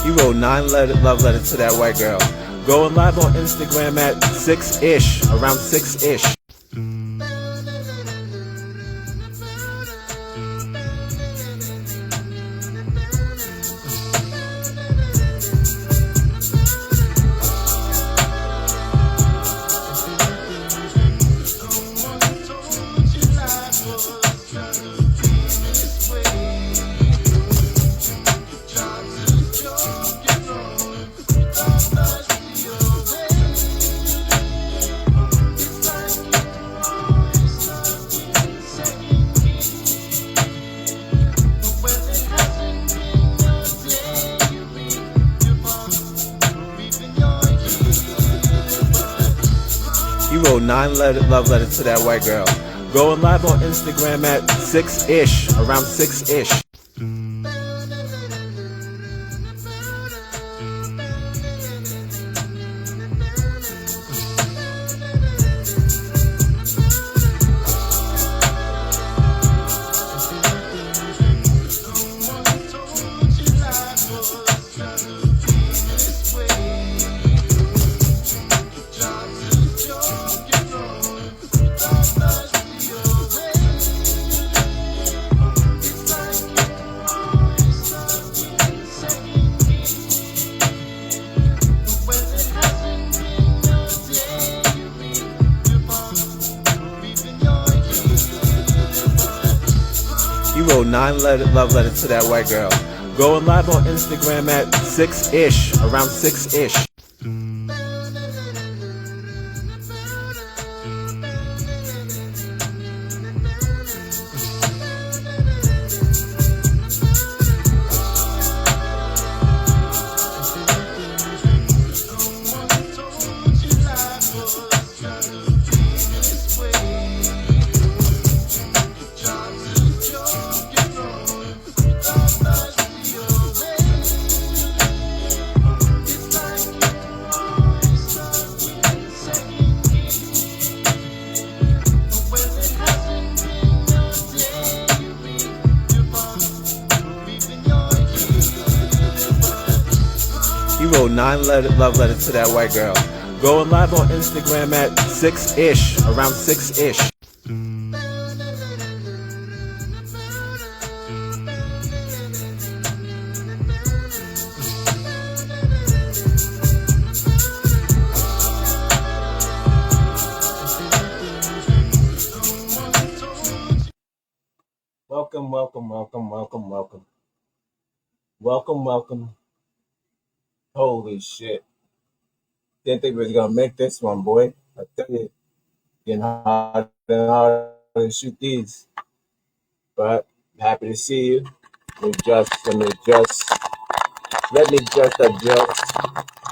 You wrote 9 love letters to that white girl. Going live on Instagram at 6-ish, around 6-ish. You wrote 9 love letters to that white girl. Going live on Instagram at 6-ish, around 6-ish. You wrote 9 love letters to that white girl. Going live on Instagram at 6-ish, around 6-ish. You wrote 9 love letters to that white girl. Going live on Instagram at 6-ish, around 6-ish. Welcome, welcome, welcome, welcome, welcome. Welcome, welcome. Holy shit. Didn't think we was gonna make this one, boy. I tell you, getting harder and harder to shoot these. But happy to see you. Let me just adjust.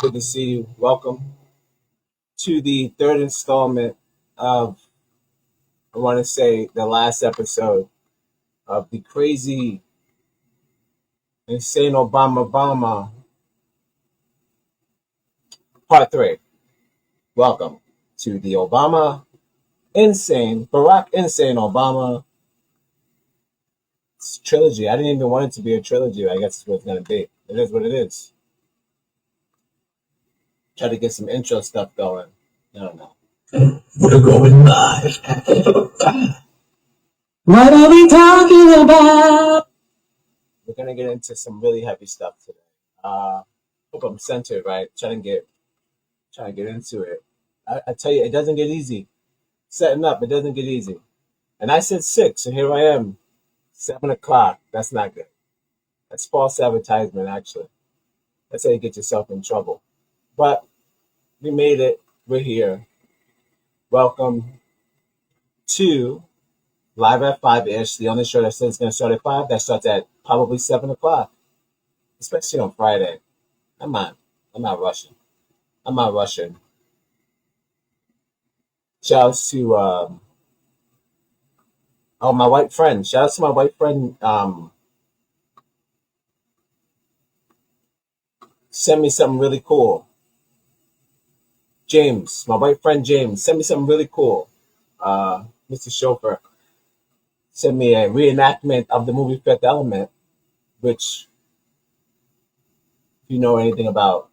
Good to see you. Welcome to the third installment of, I want to say, the last episode of the crazy, insane Obama Part 3. Welcome to the Barack Insane Obama trilogy. I didn't even want it to be a trilogy. I guess it's what it's going to be. It is what it is. Try to get some intro stuff going. I don't know. We're going live. What are we talking about? We're going to get into some really heavy stuff today. Hope I'm centered, right? Trying to get into it. I tell you, it doesn't get easy. Setting up, it doesn't get easy. And I said 6, and here I am, 7 o'clock. That's not good. That's false advertisement, actually. That's how you get yourself in trouble. But we made it. We're here. Welcome to Live at 5-ish. The only show that says it's going to start at 5, that starts at probably 7 o'clock. Especially on Friday. I'm not rushing. Shout out to my white friend. Shout out to my white friend sent me something really cool. James, my white friend James, sent me something really cool. Mr. Chauffeur sent me a reenactment of the movie Fifth Element, which, if you know anything about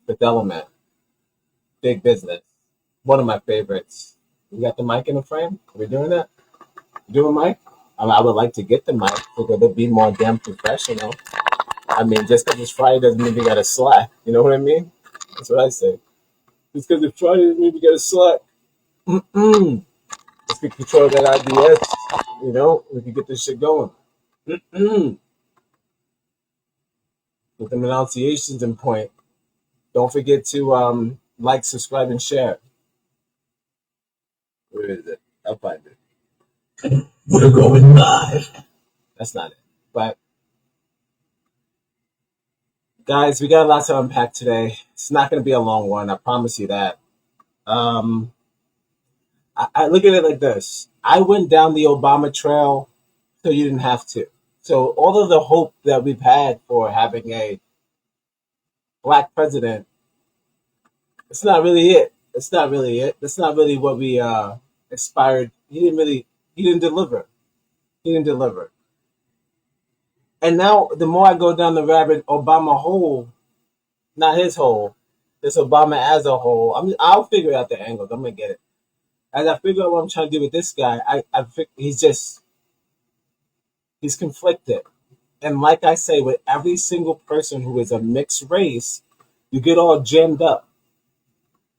Fifth Element, big business, one of my favorites. We got the mic in the frame? Are we doing that? Doing mic? I would like to get the mic because it'd be more damn professional. I mean, just because it's Friday doesn't mean we got to slack. You know what I mean? That's what I say. Just because it's Friday doesn't mean we got to slack. Let's get control of that IDS. You know, we can get this shit going. With the pronunciations in point. Don't forget to like, subscribe, and share. Where is it? I'll find it. We're going live. That's not it. But guys, we got a lot to unpack today. It's not going to be a long one. I promise you that. I look at it like this. I went down the Obama trail so you didn't have to. So all of the hope that we've had for having a black president, it's not really it. It's not really it. That's not really what we aspired. He didn't deliver. He didn't deliver. And now the more I go down the rabbit Obama hole, not his hole, this Obama as a whole, I'll figure out the angles. I'm gonna get it. As I figure out what I'm trying to do with this guy, he's conflicted. And like I say, with every single person who is a mixed race, you get all jammed up.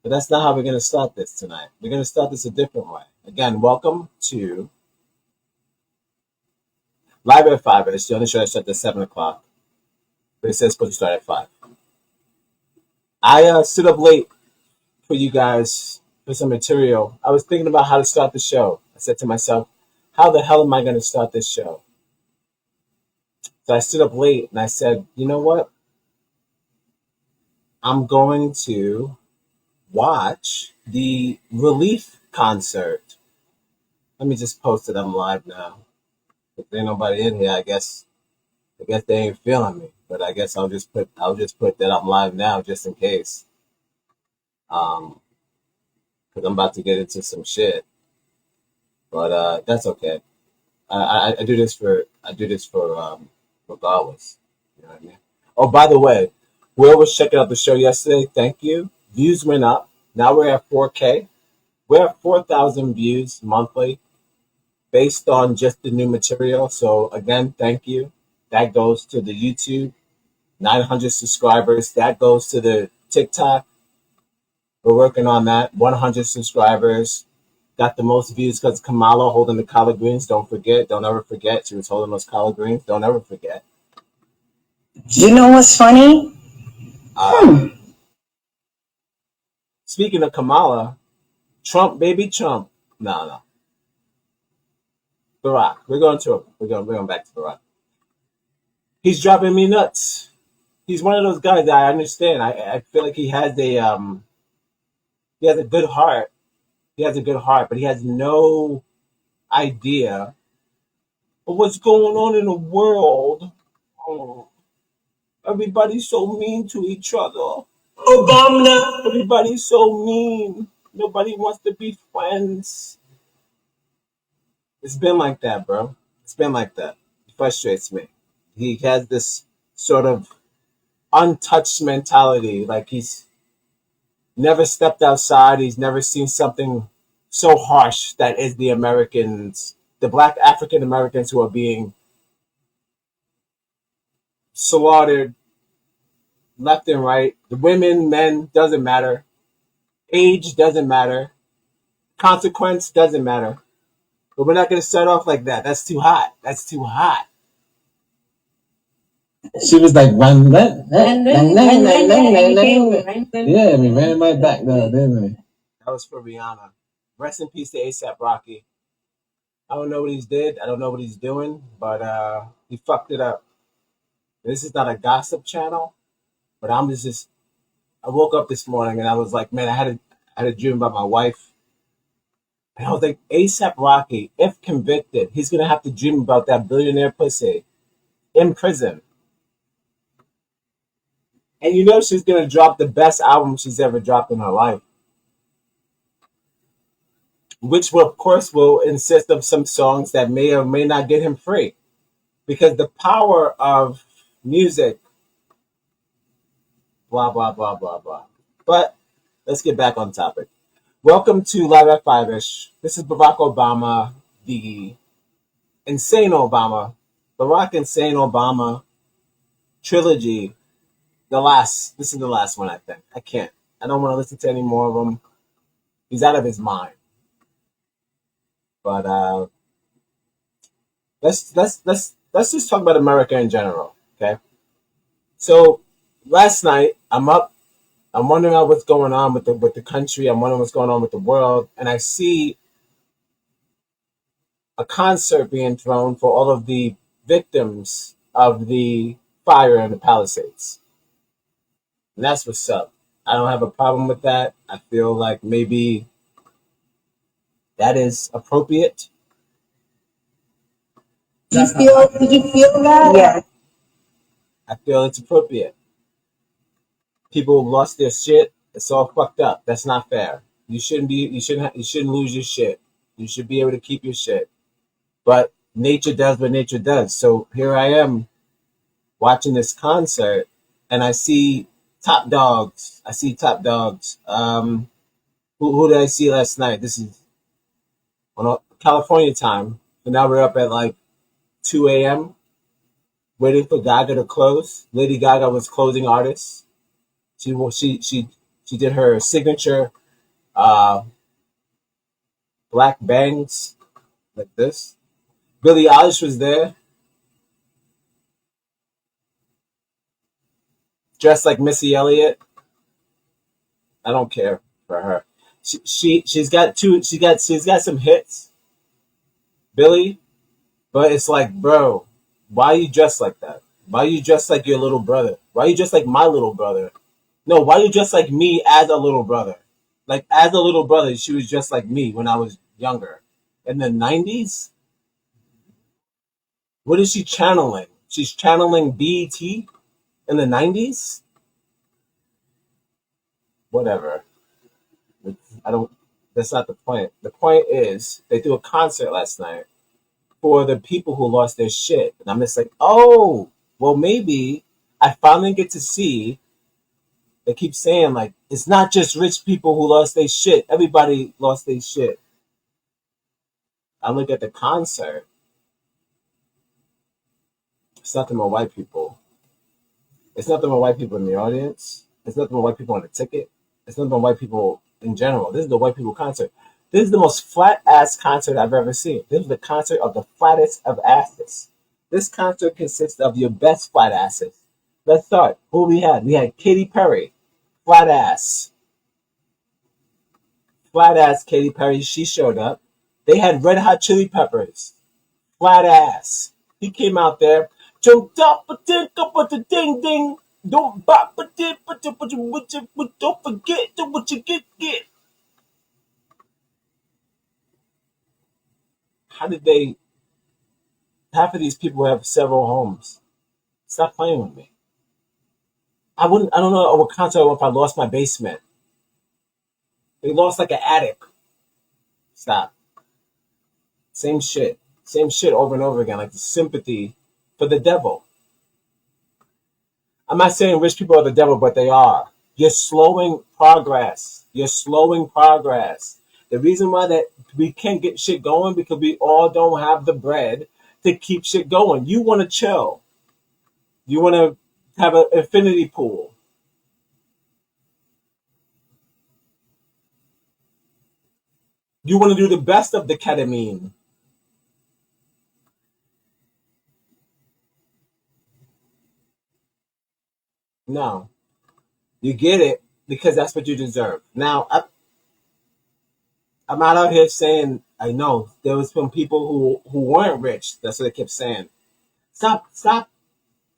But that's not how we're going to start this tonight. We're going to start this a different way. Again, welcome to Library at 5. It's the only show I start at 7 o'clock. But it says supposed to start at 5. I stood up late for you guys for some material. I was thinking about how to start the show. I said to myself, how the hell am I going to start this show? So I stood up late and I said, you know what? I'm going to watch the Relief concert. Let me just post it. I'm live now. If there's nobody in here, I guess they ain't feeling me. But I guess I'll just put that I'm live now just in case. Because I'm about to get into some shit. But that's okay. I do this for regardless. You know what I mean? Oh, by the way, whoever was checking out the show yesterday, thank you. Views went up. Now we're at 4K. We're at 4,000 views monthly based on just the new material. So again, thank you. That goes to the YouTube, 900 subscribers. That goes to the TikTok. We're working on that. 100 subscribers. Got the most views because Kamala holding the collard greens. Don't ever forget. She was holding those collard greens. Don't ever forget. You know what's funny? Speaking of Kamala, Trump, baby Trump. No. Barack. We're going back to Barack. He's driving me nuts. He's one of those guys that I understand. I feel like he has a good heart. He has a good heart, but he has no idea of what's going on in the world. Oh, everybody's so mean to each other. Obama. Everybody's so mean. Nobody wants to be friends. It's been like that, bro. It's been like that. It frustrates me. He has this sort of untouched mentality. Like he's never stepped outside. He's never seen something so harsh that is the Americans, the black African Americans who are being slaughtered left and right. The women, men, doesn't matter. Age doesn't matter. Consequence doesn't matter. But we're not going to start off like that. That's too hot. That's too hot. She was like, run, yeah, we ran right back there, didn't we? That was for Rihanna. Rest in peace to ASAP Rocky. I don't know what he's did. I don't know what he's doing, but he fucked it up. This is not a gossip channel, but I woke up this morning and I was like, man, I had a dream about my wife. And I was like, ASAP Rocky, if convicted, he's going to have to dream about that billionaire pussy in prison. And you know she's gonna drop the best album she's ever dropped in her life, which will, of course, will insist of some songs that may or may not get him free, because the power of music, blah blah blah blah blah. But let's get back on topic. Welcome to Live at Five-ish. This is Barack Obama, the Insane Obama, Barack Insane Obama trilogy. This is the last one, I think. I don't want to listen to any more of them. He's out of his mind. But let's just talk about America in general, okay? So last night I'm up. I'm wondering what's going on with the country. I'm wondering what's going on with the world, and I see a concert being thrown for all of the victims of the fire in the Palisades, and that's what's up. I don't have a problem with that. I feel like maybe that is appropriate. Did you feel that? Yeah. I feel it's appropriate. People lost their shit. It's all fucked up. That's not fair. You shouldn't lose your shit. You should be able to keep your shit. But nature does what nature does. So here I am watching this concert, and I see top dogs. Who did I see last night? This is on California time. So now we're up at like 2 a.m. waiting for Gaga to close. Lady Gaga was closing artist. She did her signature black bangs like this. Billie Eilish was there, dressed like Missy Elliott. I don't care for her. She's got some hits, Billie, but it's like, bro, why are you dressed like that? Why are you dressed like your little brother? Why are you dressed like my little brother? No, why are you dressed like me as a little brother? Like, as a little brother, she was just like me when I was younger. In the 90s? What is she channeling? She's channeling BET in the 90s? Whatever. That's not the point. The point is, they threw a concert last night for the people who lost their shit. And I'm just like, oh, well, maybe I finally get to see. They keep saying, like, it's not just rich people who lost their shit. Everybody lost their shit. I look at the concert. It's nothing but white people. It's nothing but white people in the audience. It's nothing but white people on the ticket. It's nothing but white people in general. This is the white people concert. This is the most flat-ass concert I've ever seen. This is the concert of the flattest of asses. This concert consists of your best flat asses. Let's start. Who we had? We had Katy Perry. Flat ass Katy Perry. She showed up. They had Red Hot Chili Peppers. Flat ass. He came out there. Don't forget what you get. How did they? Half of these people have several homes. Stop playing with me. I don't know what concert if I lost my basement. They lost like an attic. Stop. Same shit over and over again, like the sympathy for the devil. I'm not saying rich people are the devil, but they are. You're slowing progress. The reason why that we can't get shit going because we all don't have the bread to keep shit going. You want to chill. You want to have an infinity pool. You want to do the best of the ketamine. No. You get it because that's what you deserve. Now, I'm not out here saying, I know, there was some people who weren't rich. That's what they kept saying. Stop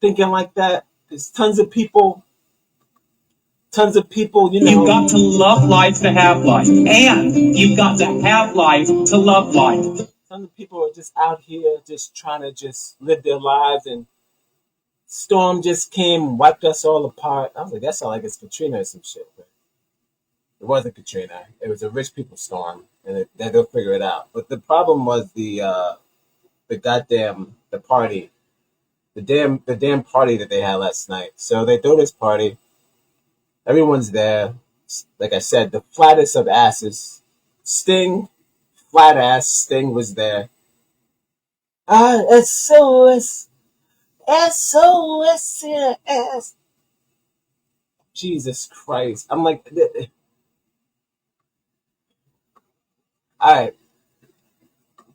thinking like that. There's tons of people, you know. You've got to love life to have life. And you've got to have life to love life. Tons of people are just out here just trying to just live their lives and storm just came, wiped us all apart. I was like, that sounds like it's Katrina or some shit. But it wasn't Katrina. It was a rich people storm, and they'll figure it out. But the problem was the party, the damn party that they had last night. So they throw this party. Everyone's there. Like I said, the flattest of asses. Sting, flat ass Sting was there. SOS, SOS, yes. Jesus Christ. I'm like, all right,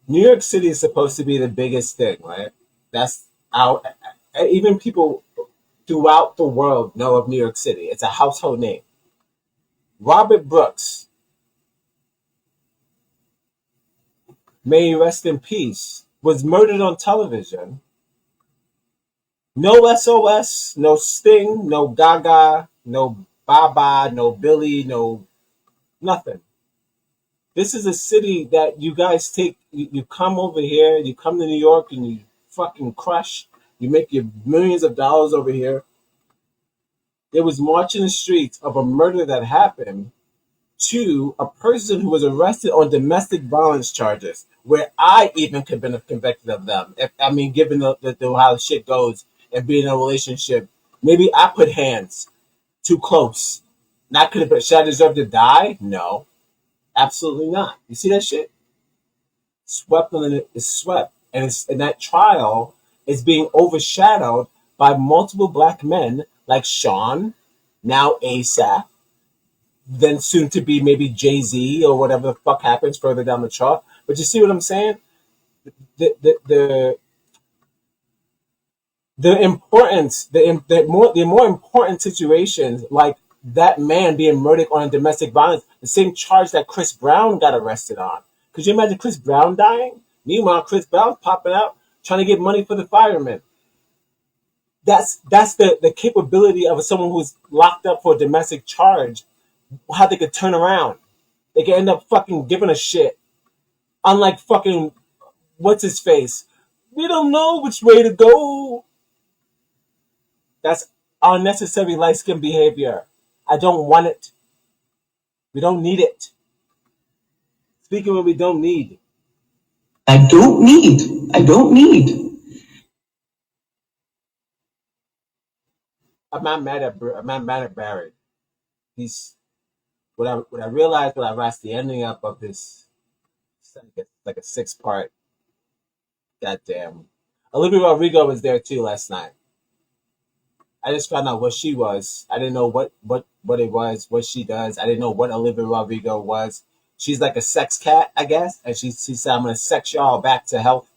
New York City is supposed to be the biggest thing, right? That's out. Even people throughout the world know of New York City. It's a household name. Robert Brooks, may he rest in peace, was murdered on television. No SOS, no Sting, no Gaga, no Baba, no Billy, no nothing. This is a city that you guys take. You come over here, you come to New York, and you fucking crush. You make your millions of dollars over here. There was march in the streets of a murder that happened to a person who was arrested on domestic violence charges, where I even could have been convicted of them. Given the how the shit goes and being in a relationship, maybe I put hands too close. Not could have been. Should I deserve to die? No, absolutely not. You see that shit? Swept on it is swept, and that trial is being overshadowed by multiple black men like Sean, now ASAP, then soon to be maybe Jay-Z or whatever the fuck happens further down the chart. But you see what I'm saying? The importance, the more important situations, like that man being murdered on domestic violence, the same charge that Chris Brown got arrested on. Could you imagine Chris Brown dying? Meanwhile, Chris Brown's popping out trying to get money for the firemen. That's the capability of someone who's locked up for a domestic charge, how they could turn around. They could end up fucking giving a shit. Unlike fucking, what's his face? We don't know which way to go. That's unnecessary light skin behavior. I don't want it. We don't need it. Speaking of what we don't need. I don't need. I'm not mad at Barry. He's what I realized when I watched the ending up of this. It's like a 6-part. Goddamn. Olivia Rodrigo was there too last night. I just found out what she was. I didn't know what it was, what she does. I didn't know what Olivia Rodrigo was. She's like a sex cat, I guess, and she said, "I'm gonna sex y'all back to health."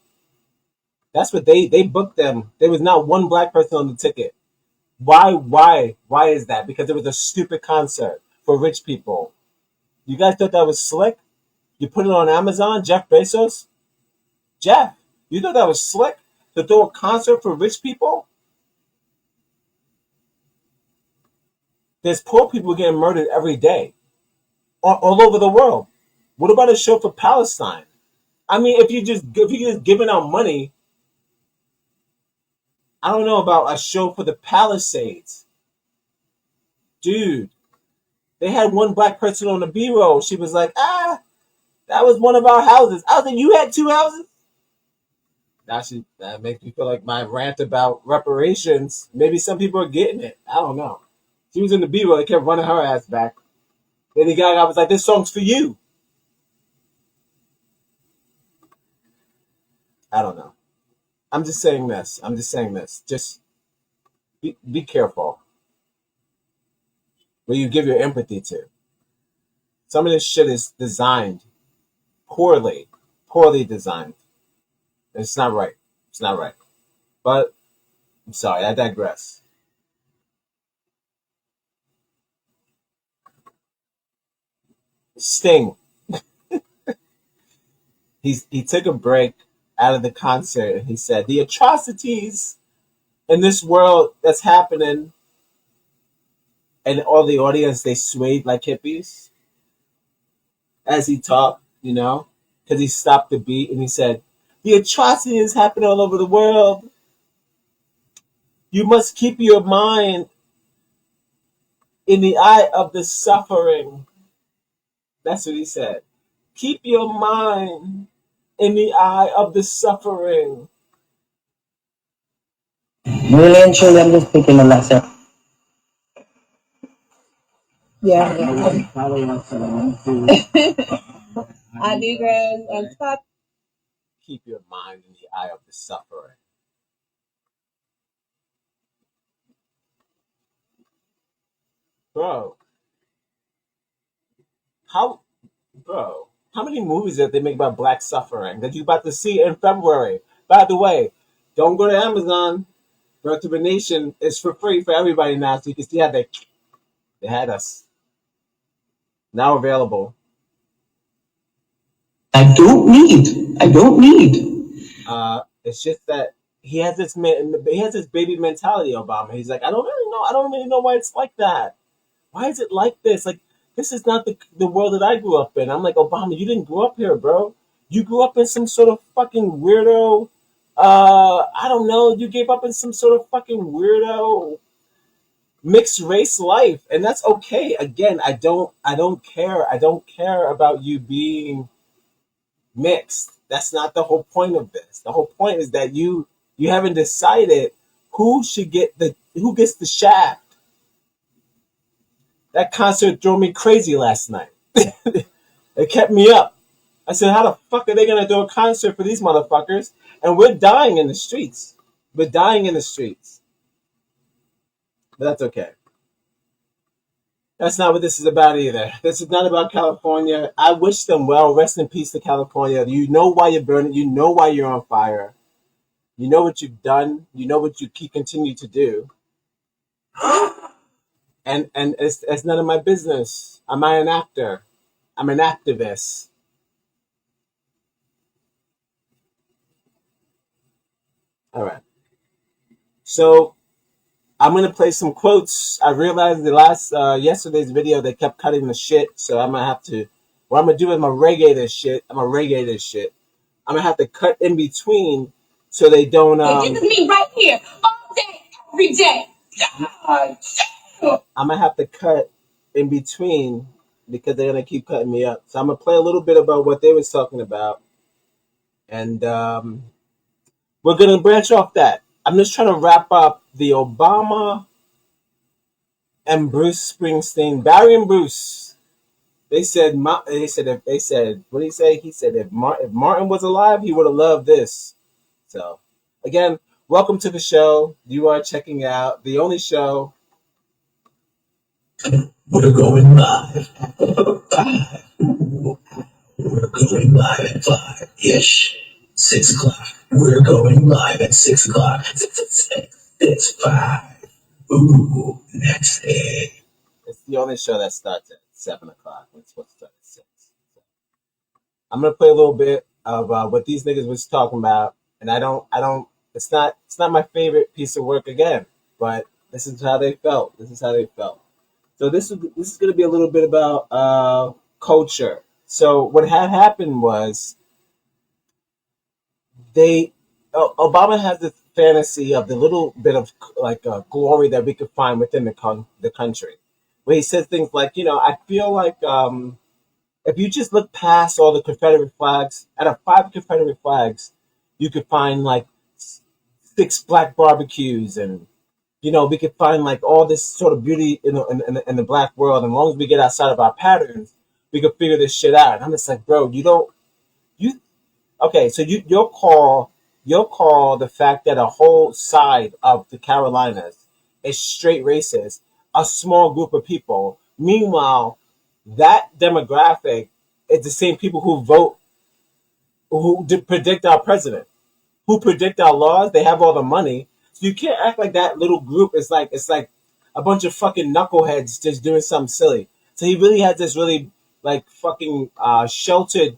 That's what they booked them. There was not one black person on the ticket. Why is that? Because it was a stupid concert for rich people. You guys thought that was slick? You put it on Amazon, Jeff Bezos? Jeff, you thought that was slick to throw a concert for rich people? There's poor people getting murdered every day, all over the world. What about a show for Palestine? I mean, if you just giving out money, I don't know about a show for the Palisades, dude. They had one black person on the B-roll. She was like, that was one of our houses. I was like, you had 2 houses? Now that makes me feel like my rant about reparations. Maybe some people are getting it. I don't know. She was in the B-roll. They kept running her ass back. Then the guy was like, this song's for you. I don't know. I'm just saying this. Just be careful where you give your empathy to. Some of this shit is designed poorly designed. It's not right. But I'm sorry, I digress. Sting. He took a break out of the concert and he said, the atrocities in this world that's happening, and all the audience, they swayed like hippies as he talked, because he stopped the beat and he said, the atrocities happen all over the world. You must keep your mind in the eye of the suffering. That's what he said. Keep your mind in the eye of the suffering. Really and truly, I'm just picking a lesson. Yeah. Adidas on top. Keep your mind in the eye of the suffering. Bro, how how many movies that they make about black suffering that you about to see in February? By the way, don't go to Amazon. Birth of a Nation is for free for everybody now, so you can see how they had us. Now available. I don't need. It's just that he has this baby mentality, Obama. He's like, I don't really know why it's like that. Why is it like this? Like, this is not the world that I grew up in. I'm like, Obama, you didn't grow up here, bro. You grew up in some sort of fucking weirdo. I don't know. You gave up in some sort of fucking weirdo mixed race life, and that's okay. Again, I don't care. I don't care about you being mixed. That's not the whole point of this. The whole point is that you haven't decided who gets the shaft. That concert drove me crazy last night. It kept me up. I said, how the fuck are they gonna do a concert for these motherfuckers? And we're dying in the streets. We're dying in the streets. But that's okay. That's not what this is about either. This is not about California. I wish them well. Rest in peace to California. You know why you're burning. You know why you're on fire. You know what you've done. You know what you continue to do. And it's none of my business. Am I an actor? I'm an activist. All right. So I'm gonna play some quotes. I realized the last yesterday's video they kept cutting the shit, so I'm gonna have to. What I'm gonna do is I'm gonna reggae this shit. I'm gonna have to cut in between so they don't. This is me right here, all day, every day. I'm gonna have to cut in between because they're gonna keep cutting me up. So I'm gonna play a little bit about what they was talking about, and we're gonna branch off that. I'm just trying to wrap up the Obama and Bruce Springsteen, Barry and Bruce. They said what did he say? He said if Martin was alive, he would have loved this. So again, welcome to the show. You are checking out the only show. We're going live. We're going live at 5-ish. 6 o'clock. We're going live at 6 o'clock. It's 5. Ooh, that's it. It's the only show that starts at 7 o'clock. It's supposed to start at 6. So I'm gonna play a little bit of what these niggas was talking about, and I don't. It's not my favorite piece of work again, but this is how they felt. So this is gonna be a little bit about culture. So what had happened was Obama has this fantasy of the little bit of like glory that we could find within the country, where he says things like, I feel like if you just look past all the Confederate flags, out of 5 Confederate flags, you could find like 6 black barbecues, and we could find like all this sort of beauty in the black world. And as long as we get outside of our patterns, we could figure this shit out. And I'm just like, bro, okay, so you'll call the fact that a whole side of the Carolinas is straight racist a small group of people. Meanwhile, that demographic is the same people who vote, who predict our president, who predict our laws. They have all the money, so you can't act like that little group is like it's like a bunch of fucking knuckleheads just doing something silly. So he really has this really like fucking sheltered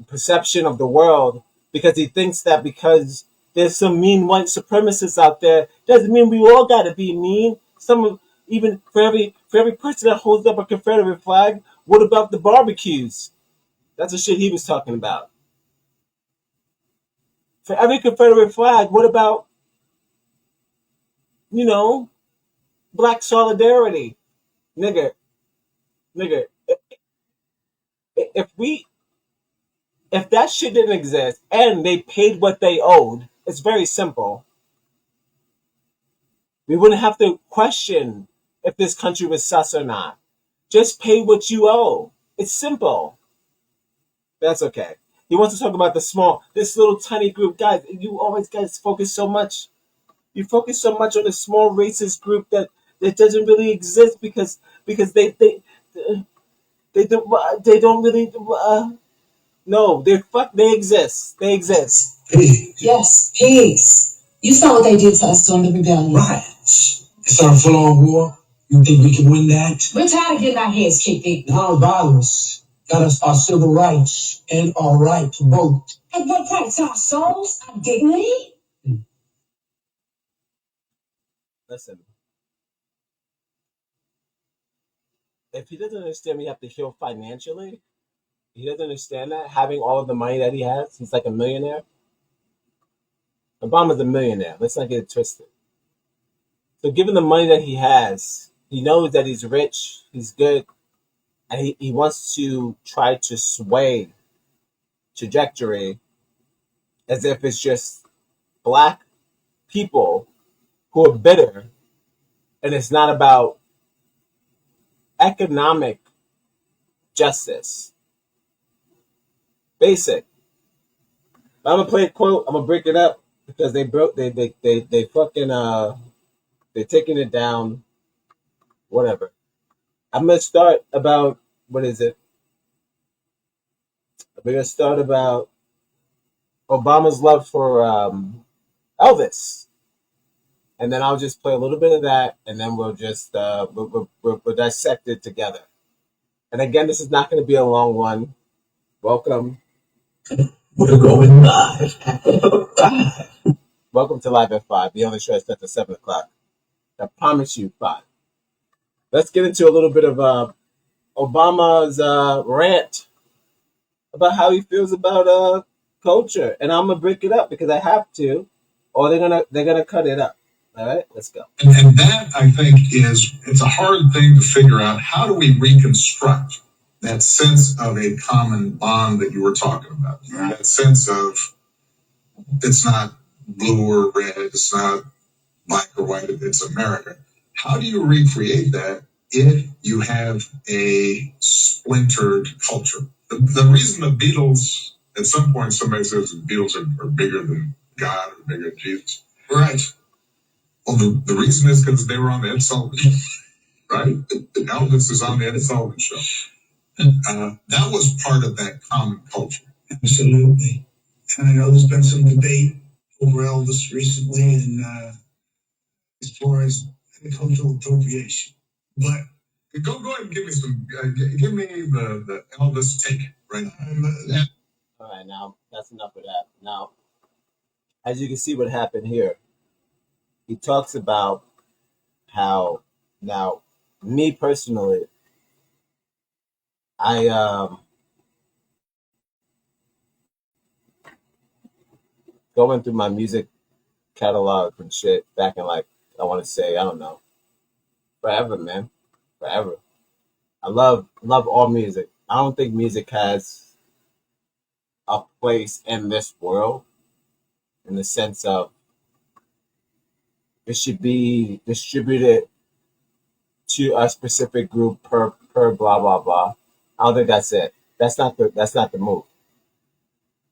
perception of the world, because he thinks that because there's some mean white supremacists out there doesn't mean we all got to be mean. Even for every person that holds up a Confederate flag, what about the barbecues? That's the shit he was talking about. For every Confederate flag, what about you know, black solidarity. Nigga, nigga, if we if that shit didn't exist and they paid what they owed, it's very simple. We wouldn't have to question if this country was sus or not. Just pay what you owe. It's simple. That's okay. He wants to talk about this little tiny group. Guys, you always guys focus so much. You focus so much on a small racist group that doesn't really exist because they don't really no, they exist. They exist. Yes, pigs. You saw what they did to us during the rebellion. Right. It's our full-on war. You think we can win that? We're tired of getting our heads kicked in. Non-violence got us our civil rights and our right to vote. At what price? Our souls? Our dignity? Listen, if he doesn't understand we have to heal financially, he doesn't understand that having all of the money that he has, he's like a millionaire. Obama's a millionaire. Let's not get it twisted. So given the money that he has, he knows that he's rich, he's good, and he wants to try to sway trajectory as if it's just black people who are bitter, and it's not about economic justice. Basic. I'm gonna play a quote. I'm gonna break it up because they fucking they're taking it down. Whatever. I'm gonna start about what is it? We're gonna start about Obama's love for Elvis, and then I'll just play a little bit of that, and then we'll just we'll dissect it together. And again, this is not going to be a long one. Welcome. We're going live. Welcome to Live at 5. The only show is set to 7 o'clock. I promise you 5. Let's get into a little bit of Obama's rant about how he feels about culture, and I'm gonna break it up because I have to, or they're gonna cut it up. All right, let's go. And that, I think, it's a hard thing to figure out. How do we reconstruct that sense of a common bond that you were talking about? Right. That sense of it's not blue or red, it's not black or white, it's America. How do you recreate that if you have a splintered culture? The reason the Beatles, at some point somebody says the Beatles are bigger than God or bigger than Jesus. Right. Well, the reason is because they were on the Ed Sullivan Show, right? Elvis is on the Ed Sullivan Show. That was part of that common culture. Absolutely. And I know there's been some debate over Elvis recently, and as far as cultural appropriation. But go ahead and give me give me the Elvis take, right? All right, now that's enough of that. Now, as you can see, what happened here. He talks about how now, me personally, I going through my music catalog and shit back in like I want to say I don't know, forever, man, forever. I love all music. I don't think music has a place in this world in the sense of it should be distributed to a specific group per blah blah blah. I don't think that's it. That's not the move.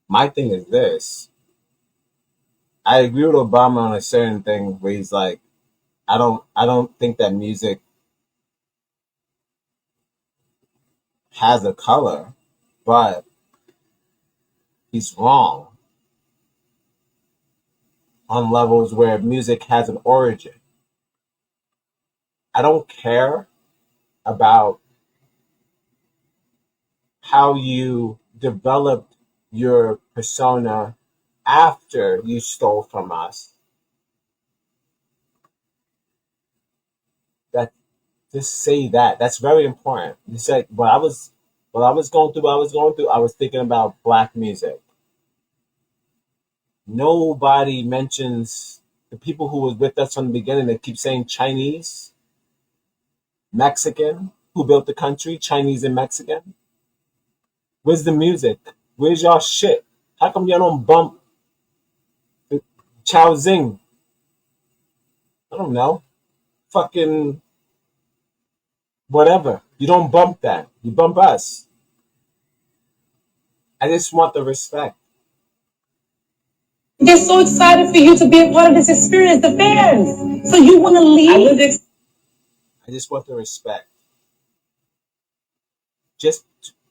My thing is this. I agree with Obama on a certain thing where he's like, I don't think that music has a color, but he's wrong on levels where music has an origin. I don't care about how you developed your persona after you stole from us. That just say that. That's very important. You said when I was going through I was thinking about black music. Nobody mentions the people who was with us from the beginning, they keep saying Chinese, Mexican, who built the country, Chinese and Mexican. Where's the music? Where's y'all shit? How come y'all don't bump Chow Zing? I don't know. Fucking whatever. You don't bump that. You bump us. I just want the respect. They're so excited for you to be a part of this experience, the fans. So you want to leave? I just want the respect. Just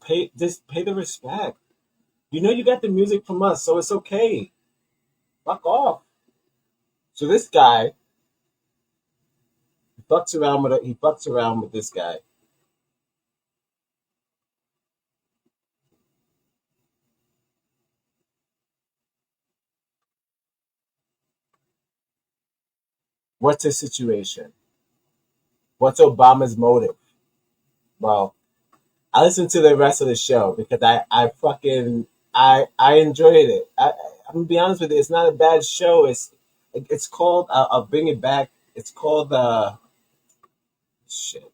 pay the respect. You know you got the music from us, so it's okay. Fuck off. So this guy, he fucks around with this guy. What's his situation? What's Obama's motive? Well, I listened to the rest of the show because I enjoyed it. I'm gonna be honest with you, it's not a bad show. It's called I'll bring it back. It's called shit.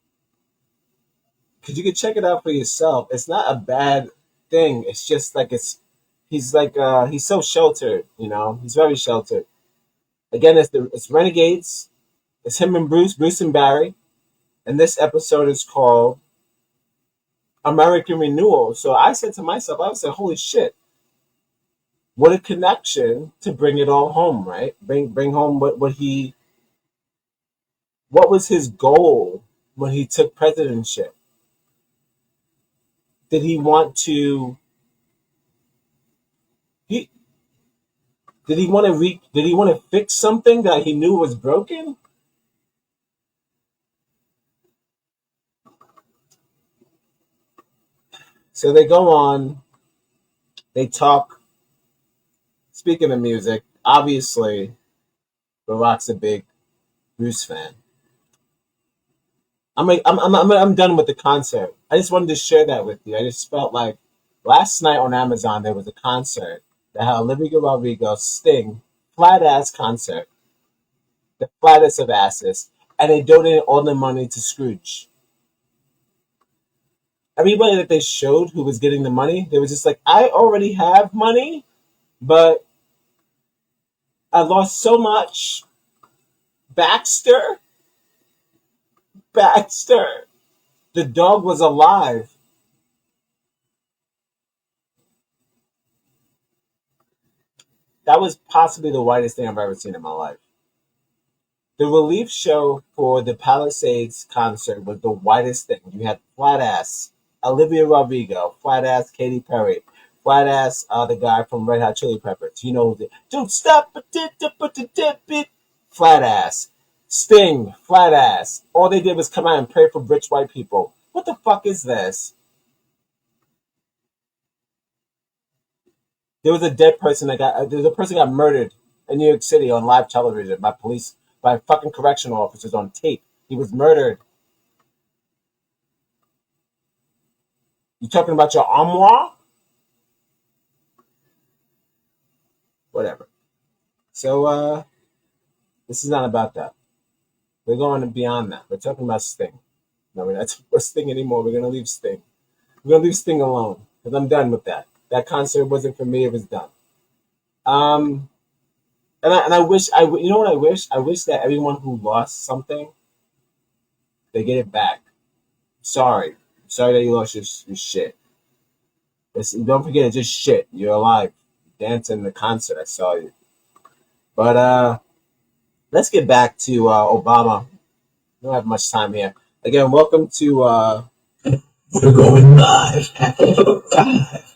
Because you can check it out for yourself. It's not a bad thing. It's just like he's so sheltered, you know. He's very sheltered. Again, it's Renegades. It's him and Bruce and Barry, and this episode is called American Renewal. So I said to myself, I said, holy shit, what a connection to bring it all home, right? Bring home what was his goal when he took presidentship? Did he want to he did he want to fix something that he knew was broken? So they go on, they talk. Speaking of music, obviously, Barack's a big Bruce fan. I'm done with the concert. I just wanted to share that with you. I just felt like last night on Amazon there was a concert that had Olivia Rodrigo, Sting, flat ass concert, the flattest of asses, and they donated all the money to Scrooge. Everybody that they showed who was getting the money, they were just like, I already have money, but I lost so much. Baxter, the dog was alive. That was possibly the whitest thing I've ever seen in my life. The relief show for the Palisades concert was the whitest thing. You had flat ass Olivia Rodrigo, flat ass Katy Perry, flat ass the guy from Red Hot Chili Peppers. You know, don't stop, flat ass. Sting, flat ass. All they did was come out and pray for rich white people. What the fuck is this? There was a dead person there was a person got murdered in New York City on live television by police, by fucking correctional officers on tape. He was murdered. You talking about your armoire? Whatever. So, this is not about that. We're going beyond that. We're talking about Sting. No, we're not talking about Sting anymore. We're going to leave Sting. We're going to leave Sting alone because I'm done with that. That concert wasn't for me. It was done. And I wish, you know what I wish? I wish that everyone who lost something, they get it back. Sorry that you lost your shit. Don't forget, it's just shit. You're alive. Dancing the concert. I saw you. But let's get back to Obama. We don't have much time here. Again, welcome to. We're going live at 5.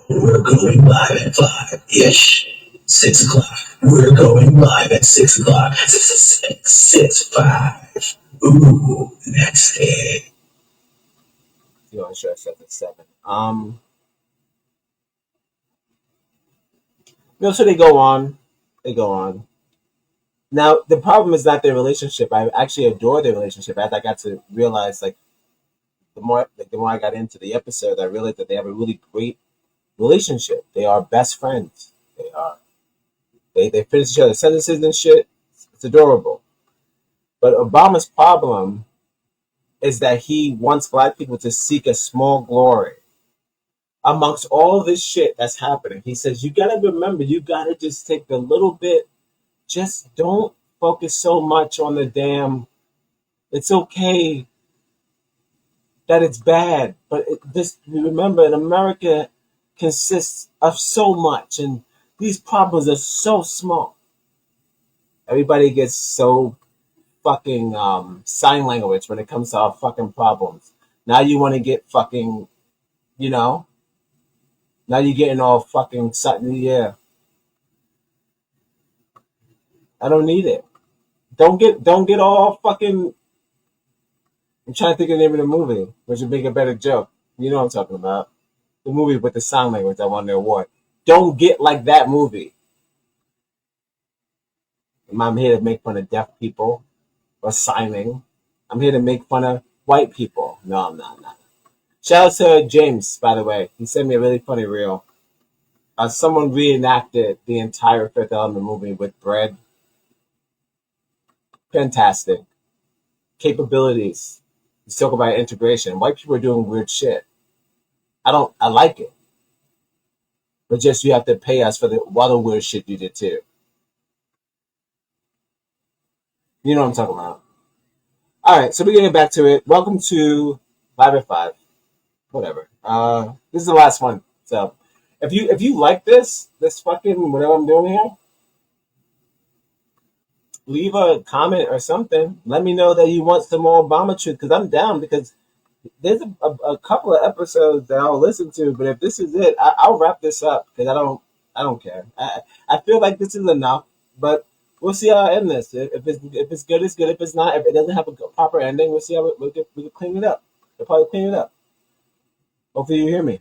We're going live at 5-ish. 6 o'clock. We're going live at 6 o'clock. 5. Ooh, that's it. You know, I'm sure I said at 7. So they go on. Now the problem is not their relationship. I actually adore their relationship. As I got to realize, like the more I got into the episode, I realized that they have a really great relationship. They are best friends. They finish each other's sentences and shit. It's adorable. But Obama's problem is that he wants black people to seek a small glory amongst all this shit that's happening. He says, you gotta remember, you gotta just take a little bit, just don't focus so much on the damn, it's okay that it's bad, but remember, in America consists of so much, and these problems are so small. Everybody gets so fucking sign language when it comes to our fucking problems. Now you want to get fucking, now you're getting all fucking something. Yeah, I don't need it. Don't get all fucking. I'm trying to think of the name of the movie, which would make a better joke. You know what I'm talking about. The movie with the sign language that won the award. Don't get like that movie. I'm here to make fun of deaf people or signing. I'm here to make fun of white people. No, I'm not. Shout out to James, by the way. He sent me a really funny reel. Someone reenacted the entire Fifth Element movie with bread. Fantastic. Capabilities. Let's talk about integration. White people are doing weird shit. I like it. But just you have to pay us for the other weird shit you did too. You know what I'm talking about. All right, so we're getting back to it. Welcome to Live at 5. Whatever. This is the last one. So if you like this fucking whatever I'm doing here, leave a comment or something. Let me know that you want some more Obama truth, because I'm down, because there's a couple of episodes that I'll listen to, but if this is it, I'll wrap this up, because I don't care. I feel like this is enough, but we'll see how I end this. If it's good, it's good. If it's not, if it doesn't have a proper ending, we'll see how we can clean it up. We'll probably clean it up. Hopefully you hear me.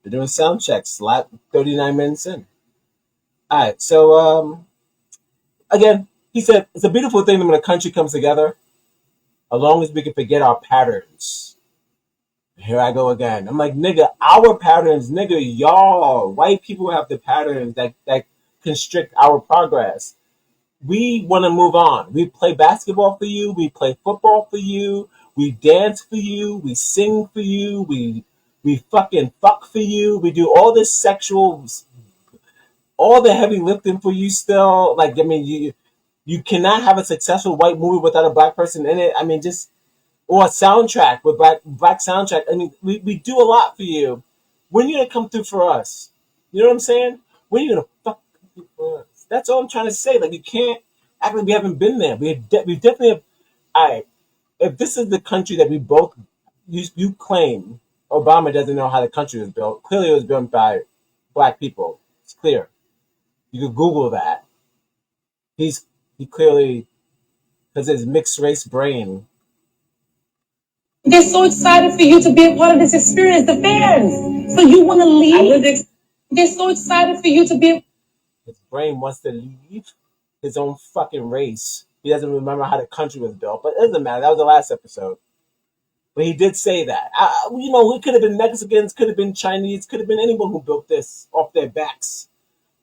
They're doing sound checks. 39 minutes in. All right, so again, he said it's a beautiful thing when a country comes together, as long as we can forget our patterns. Here I go again. I'm like, nigga, our patterns, nigga, y'all, white people have the patterns that constrict our progress. We want to move on. We play basketball for you. We play football for you. We dance for you. We sing for you. We fucking fuck for you. We do all this sexual, all the heavy lifting for you still. Like, I mean, you cannot have a successful white movie without a black person in it. I mean, or a soundtrack with black soundtrack. I mean, we do a lot for you. When are you going to come through for us? You know what I'm saying? When are you going to fuck through for us? That's all I'm trying to say. Like, you can't act like we haven't been there. We definitely have. All right. If this is the country that we both, you claim Obama doesn't know how the country was built. Clearly it was built by black people. It's clear. You could Google that. He clearly, because his mixed race brain. They're so excited for you to be a part of this experience, the fans. So you want to leave? They're so excited for you to be. His brain wants to leave his own fucking race. He doesn't remember how the country was built, but it doesn't matter. That was the last episode. But he did say that. It could have been Mexicans, could have been Chinese, could have been anyone who built this off their backs.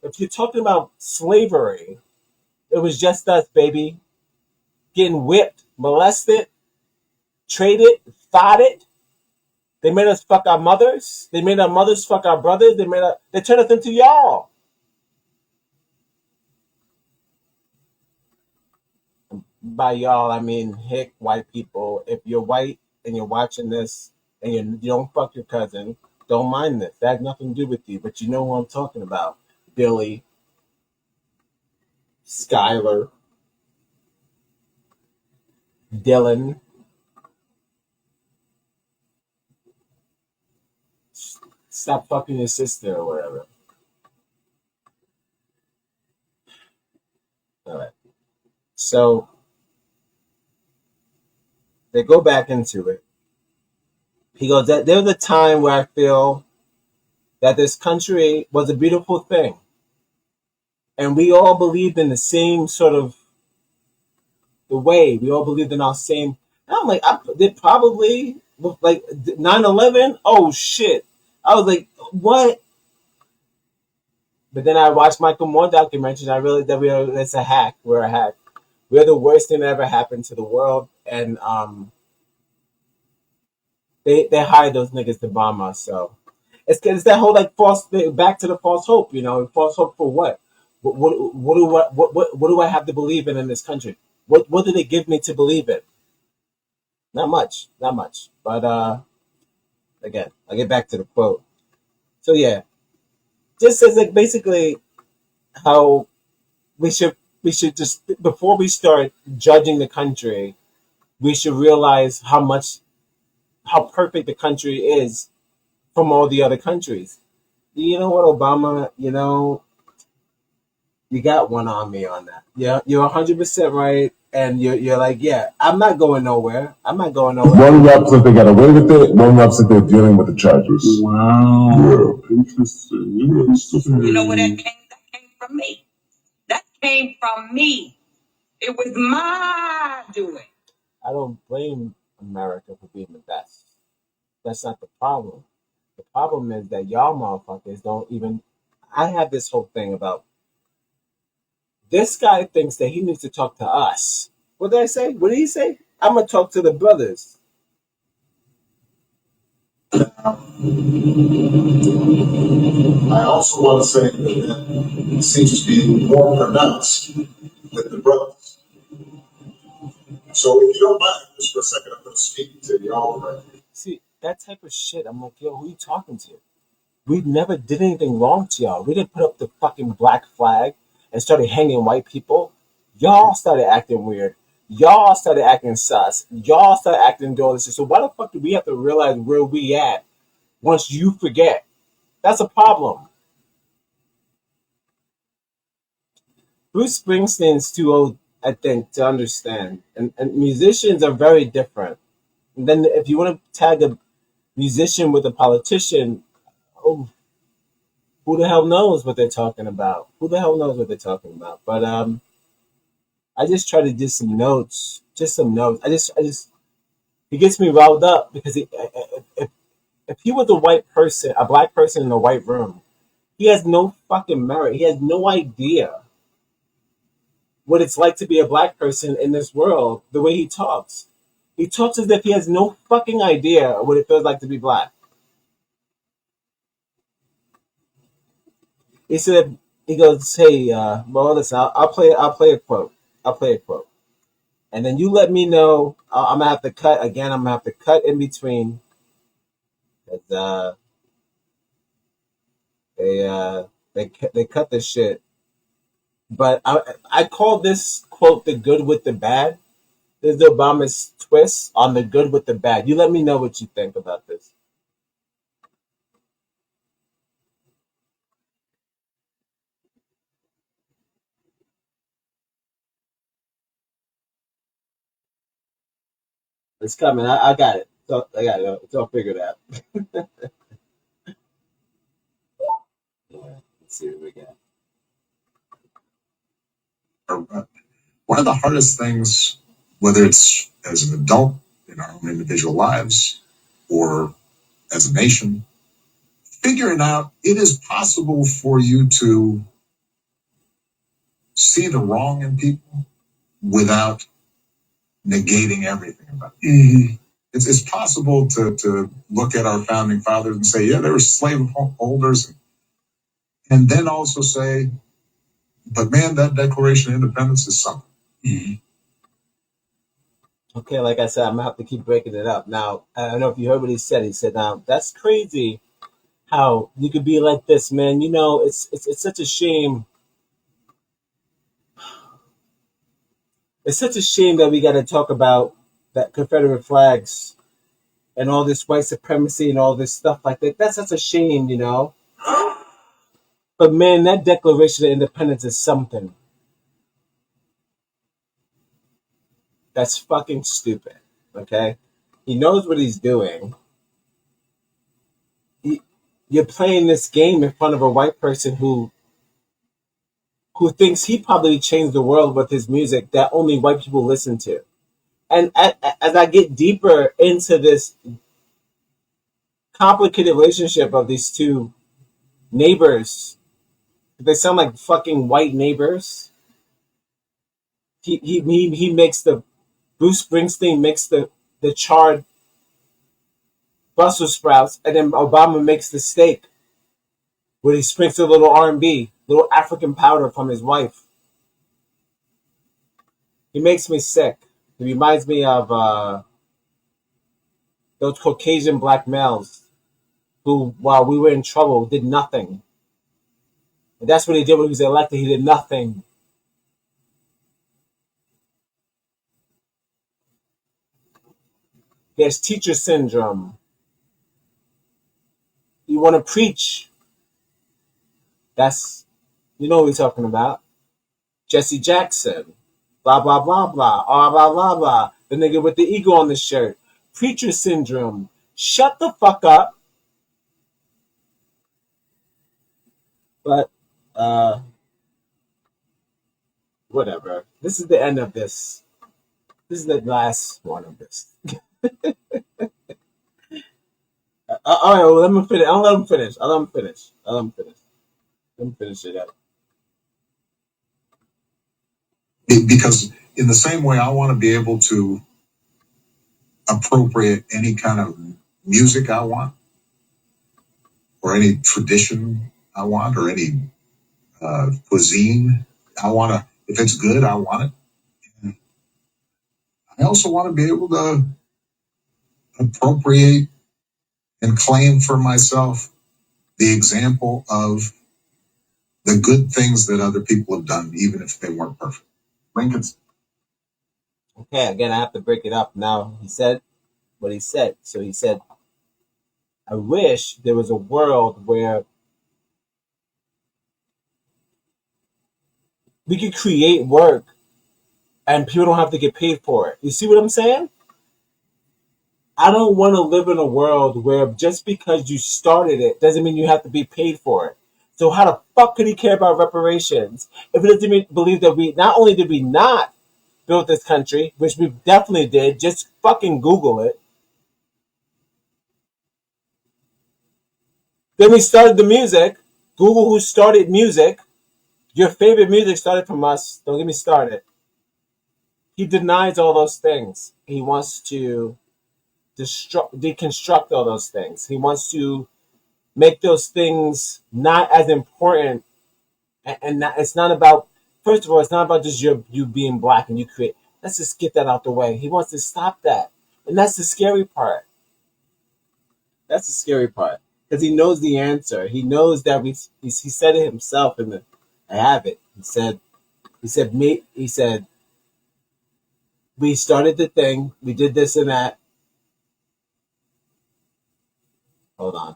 If you're talking about slavery, it was just us, baby. Getting whipped, molested, traded, thotted. They made us fuck our mothers. They made our mothers fuck our brothers. They turned us into y'all. By y'all, I mean hick white people. If you're white and you're watching this and you don't fuck your cousin, don't mind this. That has nothing to do with you, but you know who I'm talking about. Billy, Skylar, Dylan. Stop fucking your sister or whatever. All right. So they go back into it. He goes, there was a time where I feel that this country was a beautiful thing. And we all believed in the same sort of the way. We all believed in our same. And I'm like, they probably, like 9/11. Oh, shit. I was like, what? But then I watched Michael Moore documentaries and I realized that it's a hack. We're a hack. We're the worst thing that ever happened to the world. And they hired those niggas to bomb us. So it's that whole like false back to the false hope, false hope for what? What do I have to believe in this country? What did it give me to believe in? Not much, not much. But again, I'll get back to the quote. So yeah, just as like basically how we should just before we start judging the country, we should realize how perfect the country is from all the other countries. You know what, Obama? You got one on me on that. Yeah, you're 100% right, and you're like, yeah, I'm not going nowhere. I'm not going nowhere. One rep said they got away with it. One rep said they're dealing with the charges. Wow. Yeah, interesting. You know where that came? That came from me. That came from me. It was my doing. I don't blame America for being the best. That's not the problem. The problem is that y'all motherfuckers don't even. I have this whole thing about this guy thinks that he needs to talk to us. What did I say? What did he say? I'm gonna talk to the brothers. I also want to say that it seems to be more pronounced with the brothers. So if you don't mind, just for a second, I'm going to speak to y'all right here. See, that type of shit, I'm like, yo, who you talking to? We never did anything wrong to y'all. We didn't put up the fucking black flag and started hanging white people. Y'all started acting weird. Y'all started acting sus. Y'all started acting all this shit. So why the fuck do we have to realize where we at once you forget? That's a problem. Bruce Springsteen's too old, I think, to understand. And musicians are very different. And then if you want to tag a musician with a politician, oh, who the hell knows what they're talking about? Who the hell knows what they're talking about? But I just try to do some notes, just some notes. He gets me riled up because if he was a white person, a black person in a white room, he has no fucking merit. He has no idea what it's like to be a black person in this world. The way he talks as if he has no fucking idea what it feels like to be black. He said, he goes, hey, well, listen, I'll play a quote. I'll play a quote. And then you let me know. I'm going to have to cut. Again, I'm going to have to cut in between. Because they cut this shit. But I call this quote the good with the bad. This is Obama's twist on the good with the bad. You let me know what you think about this. It's coming. I got it. I got it. It's all figured out. Let's see what we got. One of the hardest things, whether it's as an adult in our own individual lives or as a nation, figuring out it is possible for you to see the wrong in people without negating everything about it. Mm-hmm. It's possible to look at our founding fathers and say, yeah, they were slaveholders, and then also say, but man, that Declaration of Independence is something. Mm-hmm. Okay, like I said, I'm gonna have to keep breaking it up. Now, I don't know if you heard what he said. He said, that's crazy how you could be like this, man. It's such a shame. It's such a shame that we got to talk about that Confederate flags and all this white supremacy and all this stuff like that. That's such a shame, But man, that Declaration of Independence is something. That's fucking stupid. Okay, he knows what he's doing. You're playing this game in front of a white person who thinks he probably changed the world with his music that only white people listen to. And as I get deeper into this complicated relationship of these two neighbors, They sound like fucking white neighbors. He makes the Bruce Springsteen makes the charred Brussels sprouts, and then Obama makes the steak where he sprinkles a little R&B, little African powder from his wife. He makes me sick. He reminds me of those Caucasian black males who, while we were in trouble, did nothing. And that's what he did when he was elected. He did nothing. There's teacher syndrome. You want to preach. That's, you know what we're talking about. Jesse Jackson. Blah, blah, blah, blah. Blah, blah, blah, blah. The nigga with the eagle on the shirt. Preacher syndrome. Shut the fuck up. But, whatever. This is the end of this. This is the last one of this. All right, well, let me finish. I'll let him finish. Let me finish it up. Because in the same way, I want to be able to appropriate any kind of music I want, or any tradition I want, or any cuisine I want to. If it's good, I want it. And I also want to be able to appropriate and claim for myself the example of the good things that other people have done, even if they weren't perfect. Lincoln's. Okay, again, I have to break it up now. He said what he said. So he said, I wish there was a world where we could create work and people don't have to get paid for it. You see what I'm saying? I don't want to live in a world where just because you started it doesn't mean you have to be paid for it. So how the fuck could he care about reparations if he doesn't believe that we, not only did we not build this country, which we definitely did, just fucking Google it. Then we started the music. Google who started music. Your favorite music started from us. Don't get me started. He denies all those things. He wants to deconstruct all those things. He wants to make those things not as important. And not, it's not about, first of all, it's not about just you being black and you create. Let's just get that out the way. He wants to stop that. And that's the scary part. That's the scary part. Because he knows the answer. He knows that he said it himself in the, I have it. He said, we started the thing, we did this and that. Hold on.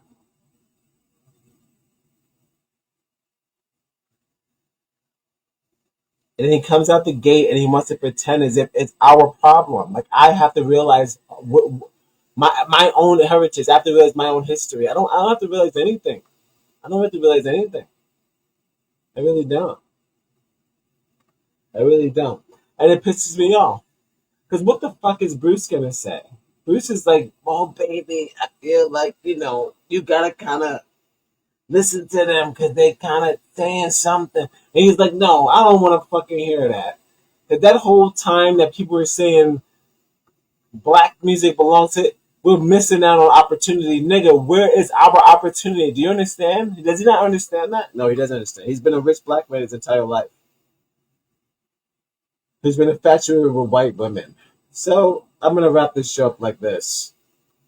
And then he comes out the gate and he wants to pretend as if it's our problem. Like, I have to realize my own heritage. I have to realize my own history. I don't have to realize anything. I don't have to realize anything. I really don't. And it pisses me off. Because what the fuck is Bruce going to say? Bruce is like, oh, baby, I feel like, you got to kind of listen to them because they kind of saying something. And he's like, no, I don't want to fucking hear that. Because that whole time that people were saying black music belongs to it, we're missing out on opportunity. Nigga, where is our opportunity? Do you understand? Does he not understand that? No, he doesn't understand. He's been a rich black man his entire life. He's been infatuated with white women. So I'm going to wrap this show up like this.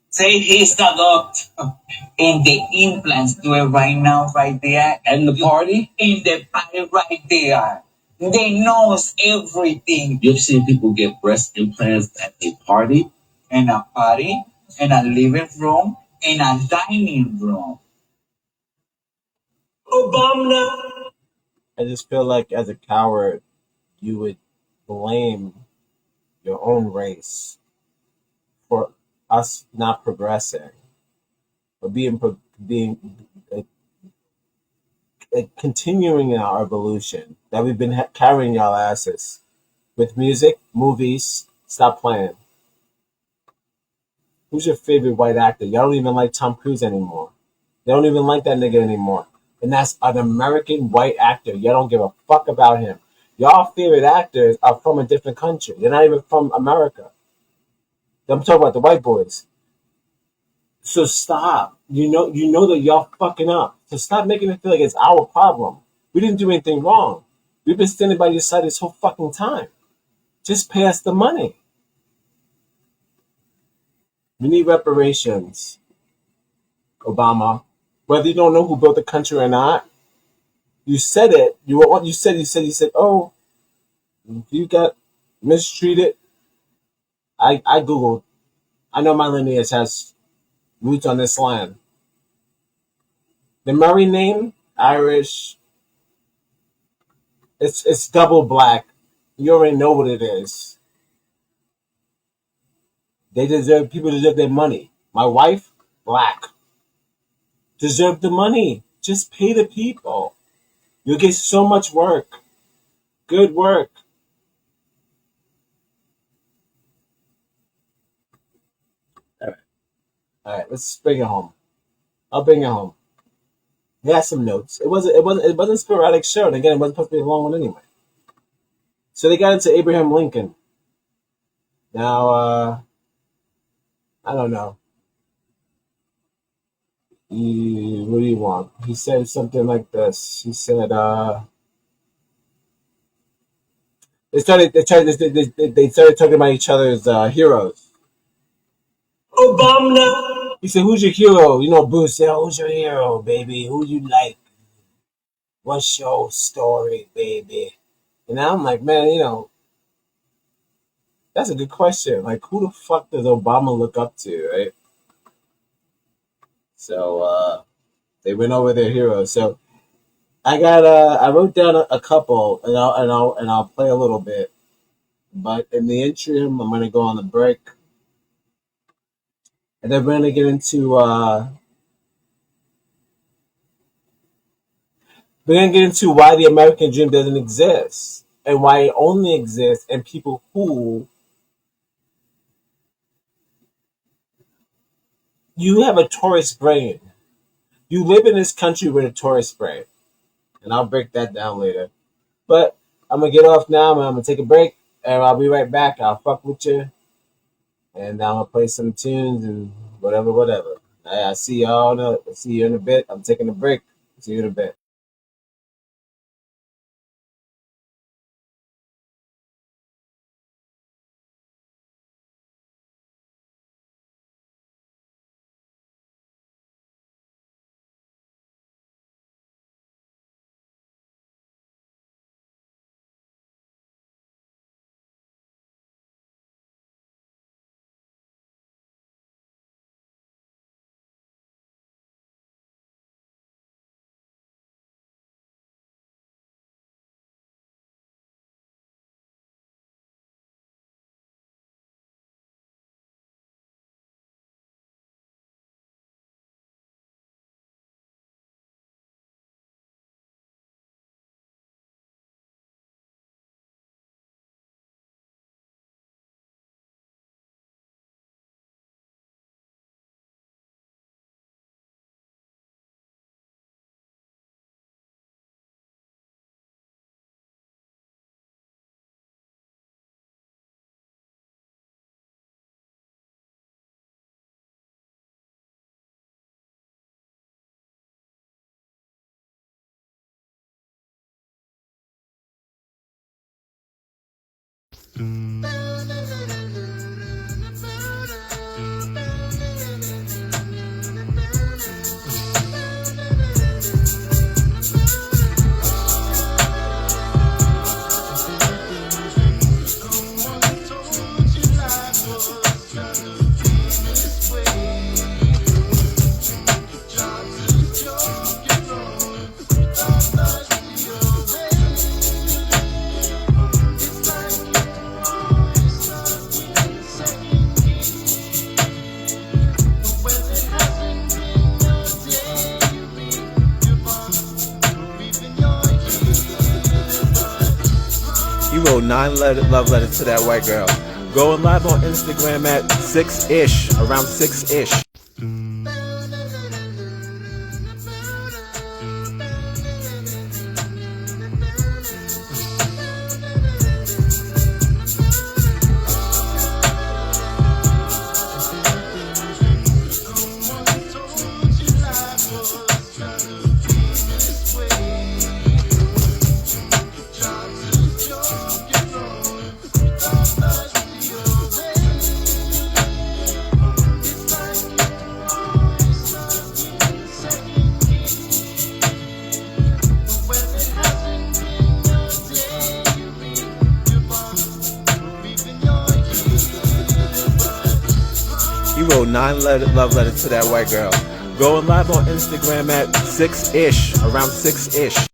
Say he's the doctor. And the implants do it right now, right there. And the party? In the party right there. They knows everything. You've seen people get breast implants at a party? In a party, in a living room, in a dining room. Obama. I just feel like as a coward, you would blame your own race for us not progressing, for continuing in our evolution that we've been carrying y'all asses with music, movies. Stop playing. Who's your favorite white actor? Y'all don't even like Tom Cruise anymore. They don't even like that nigga anymore. And that's an American white actor. You don't give a fuck about him. Y'all favorite actors are from a different country. They're not even from America. I'm talking about the white boys. So stop. You know that y'all fucking up. So stop making it feel like it's our problem. We didn't do anything wrong. We've been standing by your side this whole fucking time. Just pay us the money. We need reparations, Obama. Whether you don't know who built the country or not, you said it. You said, oh, you got mistreated. I Googled. I know my lineage has roots on this land. The Murray name, Irish, it's double black. You already know what it is. People deserve their money. My wife, black. Deserve the money. Just pay the people. You'll get so much work. Good work. All right, let's bring it home. I'll bring it home. He had some notes. It wasn't a sporadic show. And again, it wasn't supposed to be a long one anyway. So they got into Abraham Lincoln. Now, I don't know. What do you want? He said something like this. He said, they started talking about each other's heroes. Obama. He said, "Who's your hero?" You know, Bruce said, "Who's your hero, baby? Who you like? What's your story, baby?" And I'm like, man, that's a good question. Like, who the fuck does Obama look up to, right? So they went over their heroes. So I wrote down a couple, and I'll play a little bit. But in the interim, I'm gonna go on the break, and then we're gonna get into why the American dream doesn't exist, and why it only exists in people who you have a tourist brain. You live in this country with a tourist brain, and I'll break that down later. But I'm gonna get off now. I'm gonna take a break, and I'll be right back. I'll fuck with you, and I'm gonna play some tunes and whatever. I see y'all. I'll see you in a bit. I'm taking a break. See you in a bit. You wrote 9 love letters to that white girl. Going live on Instagram at 6-ish, around 6-ish. You wrote 9 love letters to that white girl. Going live on Instagram at 6-ish, around 6-ish.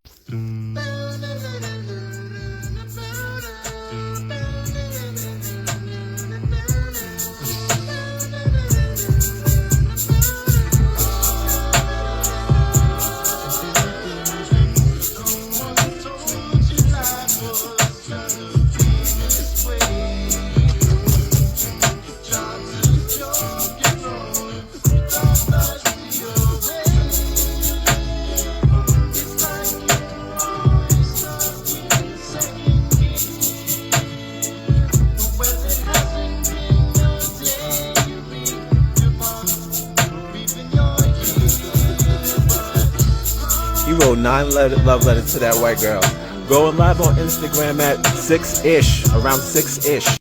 You wrote 9 love letters to that white girl. Going live on Instagram at 6-ish, around 6-ish.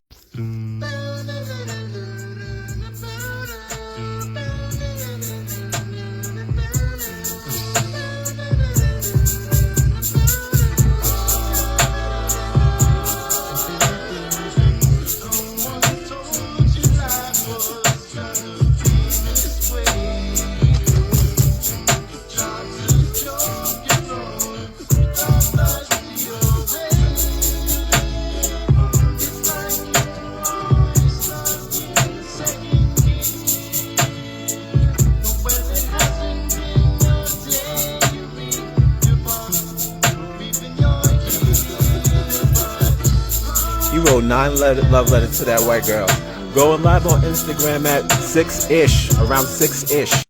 You wrote 9 love letters to that white girl. Going live on Instagram at 6-ish, around 6-ish.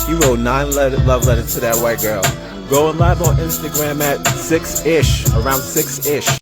You wrote 9 love letters to that white girl. Going live on Instagram at 6-ish, around 6-ish.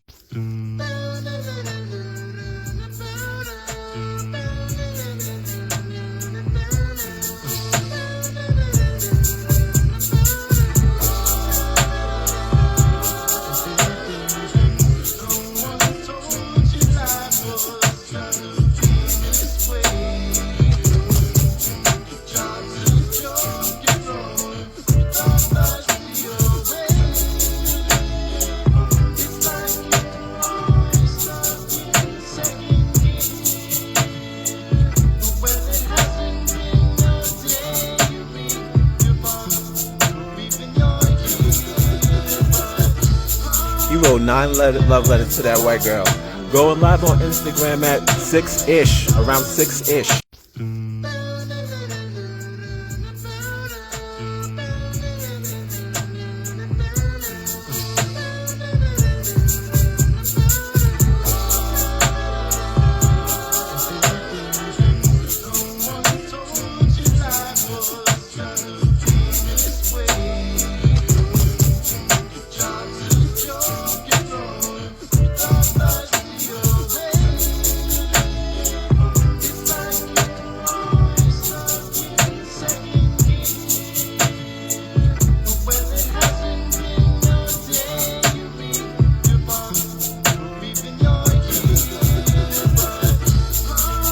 You wrote 9 love letters to that white girl. Going live on Instagram at 6-ish, around 6-ish.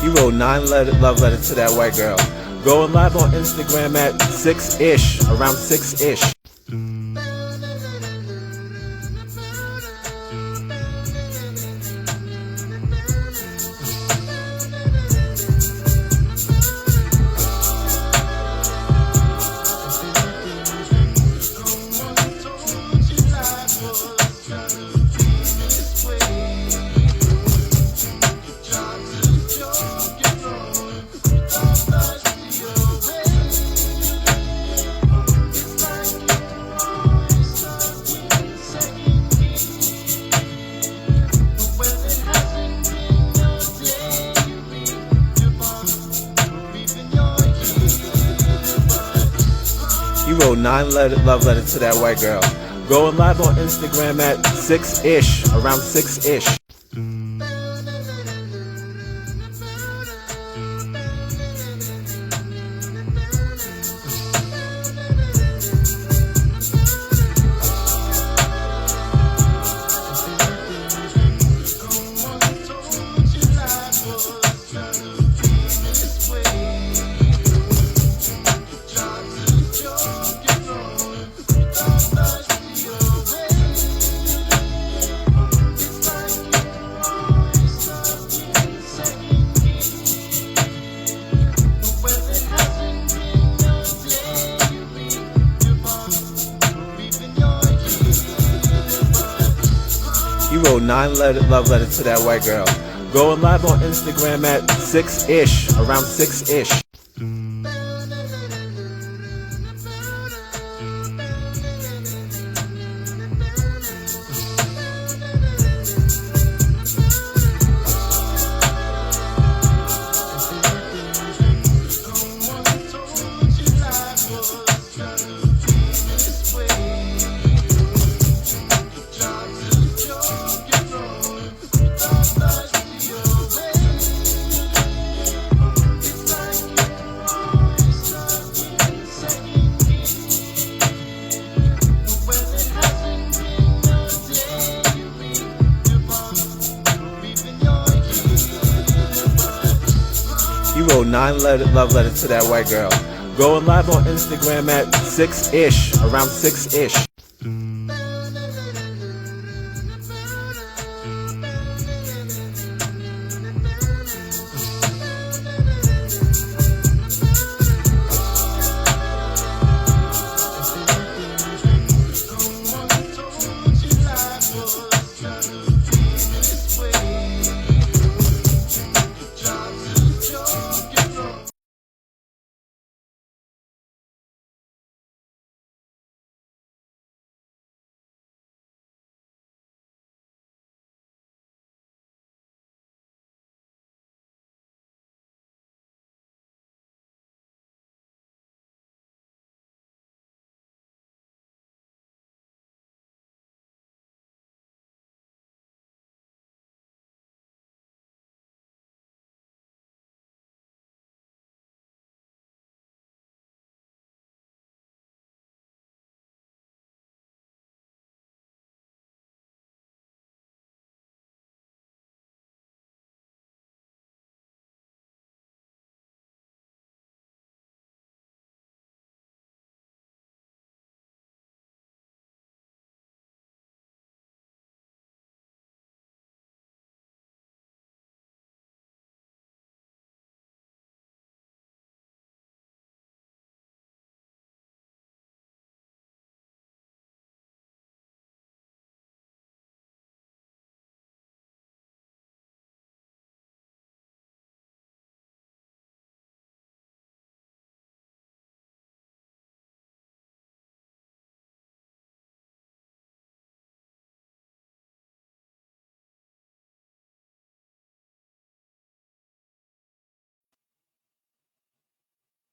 You wrote 9 love letters to that white girl. Going live on Instagram at 6-ish, around 6-ish. wrote 9 love letters to that white girl. Going live on Instagram at 6-ish, around 6-ish. He wrote 9 love letters to that white girl. Going live on Instagram at 6-ish, around 6-ish. He wrote 9 love letters to that white girl. Going live on Instagram at 6-ish, around 6-ish.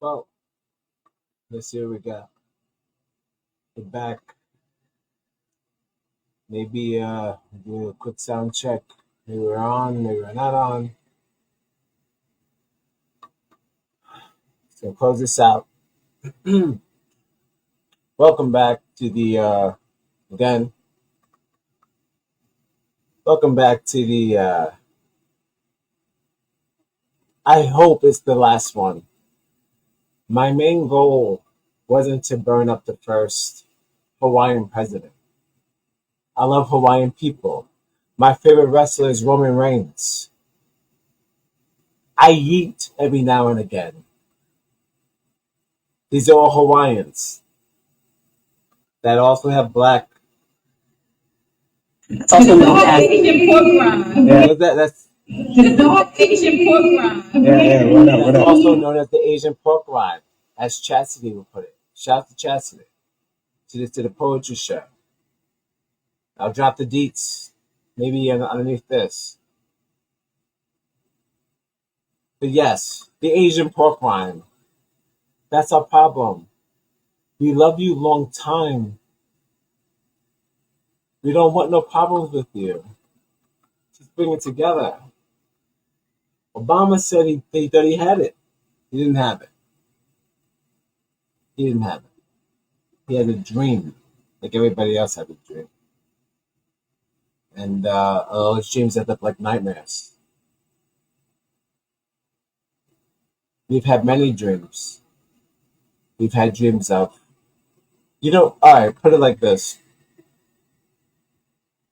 Well, let's see what we got. We're back. Maybe do a quick sound check. Maybe we're on, maybe we're not on. So close this out. Welcome back to the again. Welcome back to the I hope it's the last one. My main goal wasn't to burn up the first Hawaiian president. I love Hawaiian people. My favorite wrestler is Roman Reigns. I yeet every now and again. These are all Hawaiians that also have black. It's also known as Asian pork rind. Yeah, that's The North Asian pork rind. what up? Also known as the Asian pork rind, as Chastity would put it. Shout out to Chastity. To the poetry show. I'll drop the deets, maybe underneath this. But yes, the Asian pork rind. That's our problem. We love you long time. We don't want no problems with you. Just bring it together. Obama said he thought he had it. He didn't have it. He didn't have it. He had a dream, like everybody else had a dream. And all his dreams end up like nightmares. We've had many dreams. We've had dreams of, all right, put it like this.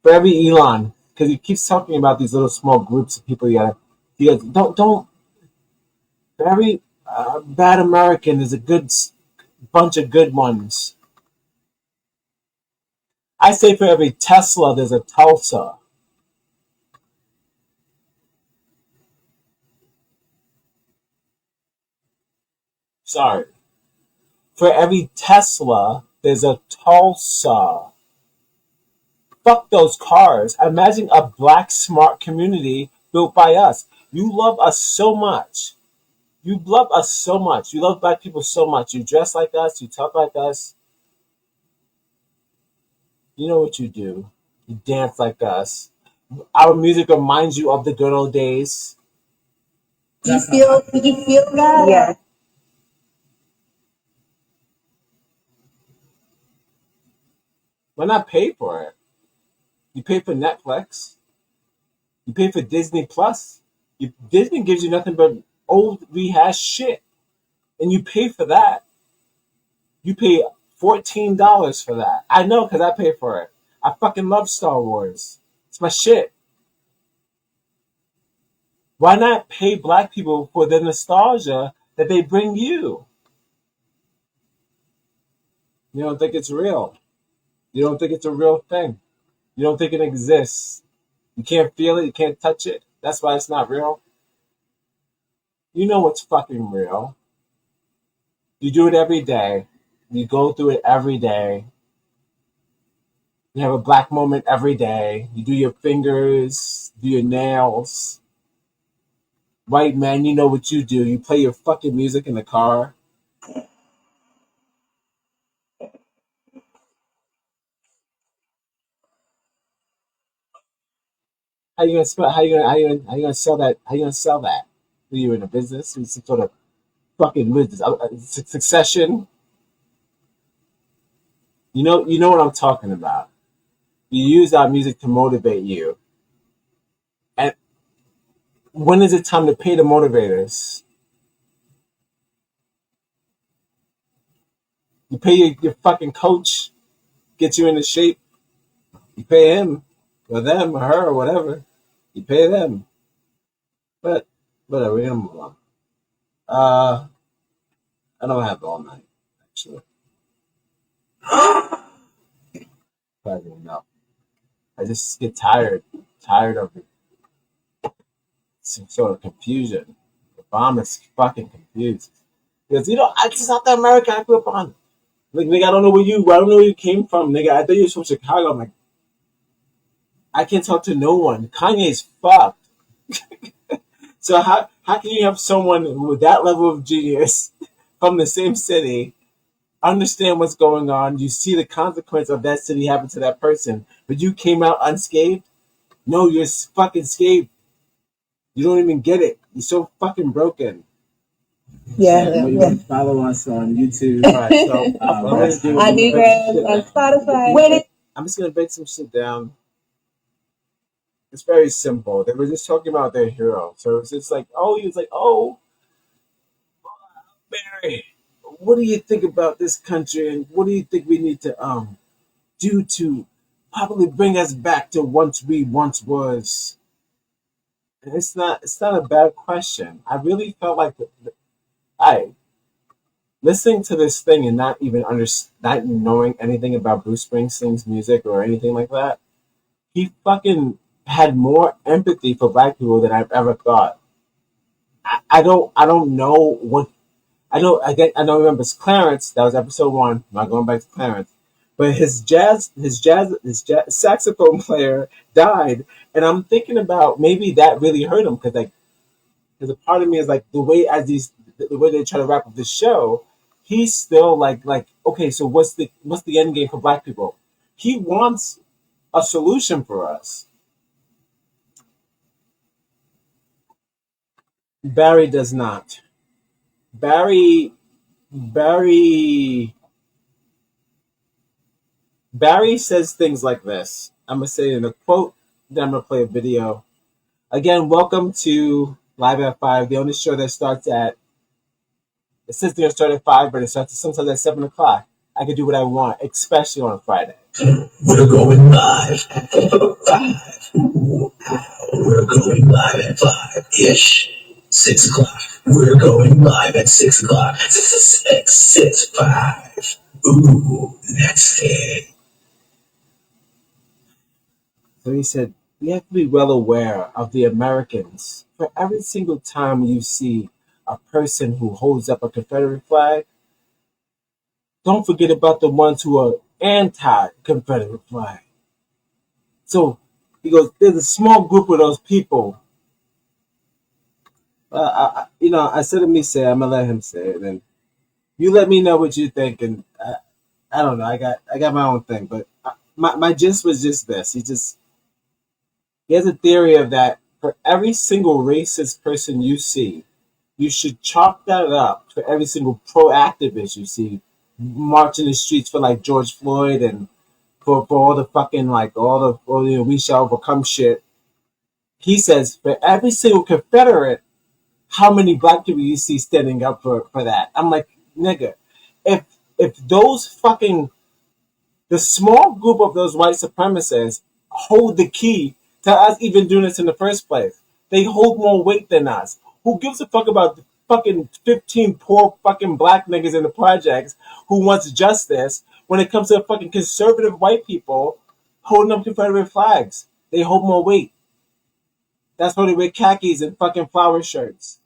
For every Elon, because he keeps talking about these little small groups of people don't, for every bad American, there's a good bunch of good ones. I say for every Tesla, there's a Tulsa. Sorry. For every Tesla, there's a Tulsa. Fuck those cars. Imagine a black smart community built by us. You love us so much. You love us so much. You love black people so much. You dress like us. You talk like us. You know what you do. You dance like us. Our music reminds you of the good old days. Did you feel that? Yeah. Why not pay for it? You pay for Netflix. You pay for Disney Plus. Disney gives you nothing but old rehashed shit. And you pay for that. You pay $14 for that. I know because I pay for it. I fucking love Star Wars. It's my shit. Why not pay black people for the nostalgia that they bring you? You don't think it's real. You don't think it's a real thing. You don't think it exists. You can't feel it. You can't touch it. That's why it's not real. You know what's fucking real. You do it every day. You go through it every day. You have a black moment every day. You do your fingers, do your nails. White man, you know what you do. You play your fucking music in the car. How you gonna spell? How you gonna sell that? How you gonna sell that? Are you in a business? Some sort of fucking business? Succession? You know what I'm talking about. You use our music to motivate you. And when is it time to pay the motivators? You pay your fucking coach, get you into shape. You pay him, or them, or her, or whatever. You pay them. But whatever, we're gonna move on. I don't have all night, actually. Probably enough. I just get tired of some sort of confusion. The bomb is fucking confused. Because I just out there America I grew up on. Like nigga, I don't know where you came from, nigga. I thought you was from Chicago. I'm like, I can't talk to no one. Kanye's fucked. So how can you have someone with that level of genius from the same city understand what's going on? You see the consequence of that city happen to that person, but you came out unscathed? No, you're fucking scathed. You don't even get it. You're so fucking broken. Yeah. You can follow us on YouTube. Right, so on Spotify. I'm just gonna break some shit down. It's very simple. They were just talking about their hero. So it's just like, oh, Barry, what do you think about this country, and what do you think we need to do to probably bring us back to once we once was? And it's not a bad question. I really felt like I listening to this thing and not knowing anything about Bruce Springsteen's music or anything like that. He fucking had more empathy for black people than I've ever thought. I don't know what I know. I don't remember. It's Clarence. That was episode 1. I'm not going back to Clarence. But his saxophone player died, and I'm thinking about maybe that really hurt him because a part of me is like the way they try to wrap up the show. he's still like, okay, so what's the end game for black people? He wants a solution for us. Barry does not. Barry says things like this. I'm gonna say in a quote, then I'm gonna play a video. Again, welcome to Live at 5, the only show that starts at, it says they're start at 5, but it starts sometimes at 7 o'clock. I can do what I want, especially on a Friday. We're going live at 5. We're going live at 5-ish. 6 o'clock. We're going live at 6 o'clock. 6, 5. Ooh, that's it. So he said, we have to be well aware of the Americans. For every single time you see a person who holds up a Confederate flag, don't forget about the ones who are anti-Confederate flag. So he goes, there's a small group of those people. I said to me, say, I'm gonna let him say it, and you let me know what you think. And I don't know, I got my own thing, but my gist was just this. He has a theory of that for every single racist person you see, you should chalk that up for every single pro-activist you see marching the streets for like George Floyd and for all the fucking we shall overcome shit. He says for every single Confederate, how many black people you see standing up for that? I'm like, nigga, if those fucking the small group of those white supremacists hold the key to us even doing this in the first place. They hold more weight than us. Who gives a fuck about the fucking 15 poor fucking black niggas in the projects who wants justice when it comes to fucking conservative white people holding up Confederate flags? They hold more weight. That's why they wear khakis and fucking flower shirts.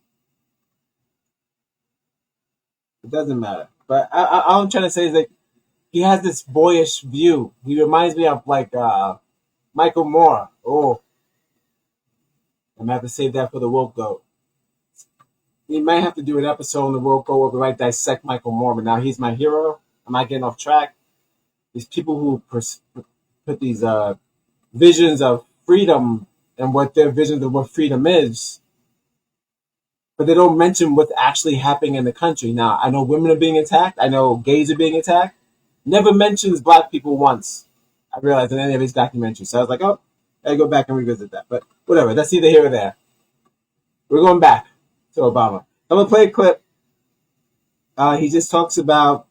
It doesn't matter. But all I'm trying to say is that he has this boyish view. He reminds me of like Michael Moore. Oh, I'm gonna have to save that for the woke goat. We might have to do an episode on the woke goat where we might dissect Michael Moore. But now he's my hero. Am I getting off track? These people who put these visions of freedom and what their visions of what freedom is, but they don't mention what's actually happening in the country. Now, I know women are being attacked. I know gays are being attacked. Never mentions black people once. I realized in any of his documentaries. So I was like, oh, I gotta go back and revisit that. But whatever, that's either here or there. We're going back to Obama. I'm gonna play a clip. He just talks about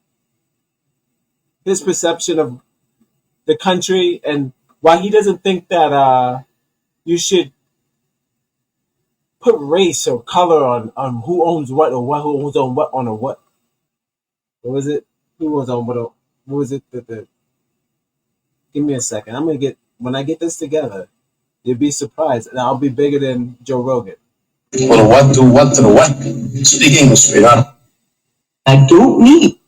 his perception of the country and why he doesn't think that you should put race or color on who owns what or who owns on what on a what. What was it? Who owns on what? What was it? Give me a second. I'm gonna get when I get this together. You'll be surprised, and I'll be bigger than Joe Rogan. Well, what to the what? Speak English, sweetheart. I don't need.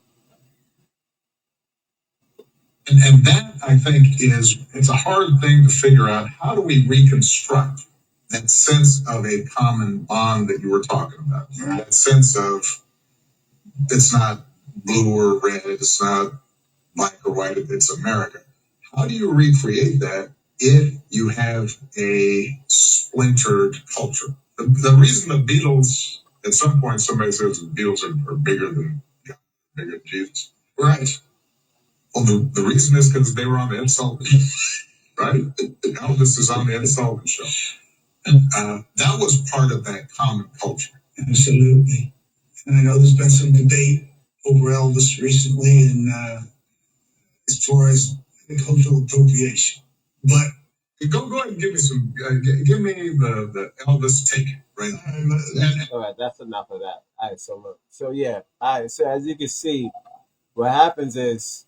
And that, I think, it's a hard thing to figure out. How do we reconstruct that sense of a common bond that you were talking about? That sense of it's not blue or red, it's not black or white, it's America. How do you recreate that if you have a splintered culture? The reason the Beatles, at some point somebody says the Beatles are bigger than God, bigger than Jesus. Right. Well, the reason is because they were on the Ed Sullivan Show, right? Elvis is on the Ed Sullivan Show. That was part of that common culture. Absolutely. And I know there's been some debate over Elvis recently, and as far as cultural appropriation. But go ahead and give me give me the Elvis take, right? All right, that's enough of that. All right, so look. So yeah, all right, so as you can see, what happens is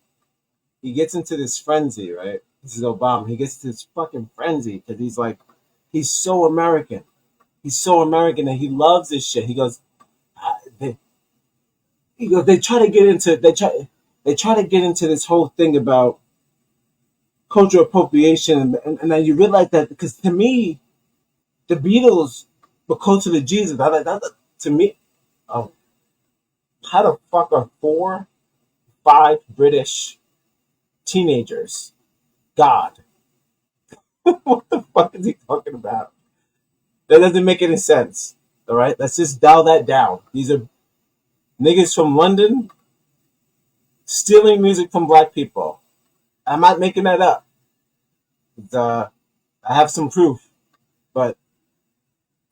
he gets into this frenzy, right? This is Obama. He gets into this fucking frenzy because he's so American. He's so American and he loves this shit. He goes, they try to get into this whole thing about cultural appropriation, and then you realize that because to me, the Beatles were closer to Jesus. To me, oh, How the fuck are 5 British teenagers God? What the fuck is he talking about? That doesn't make any sense. All right, let's just dial that down. These are niggas from London stealing music from black people. I'm not making that up. I have some proof. But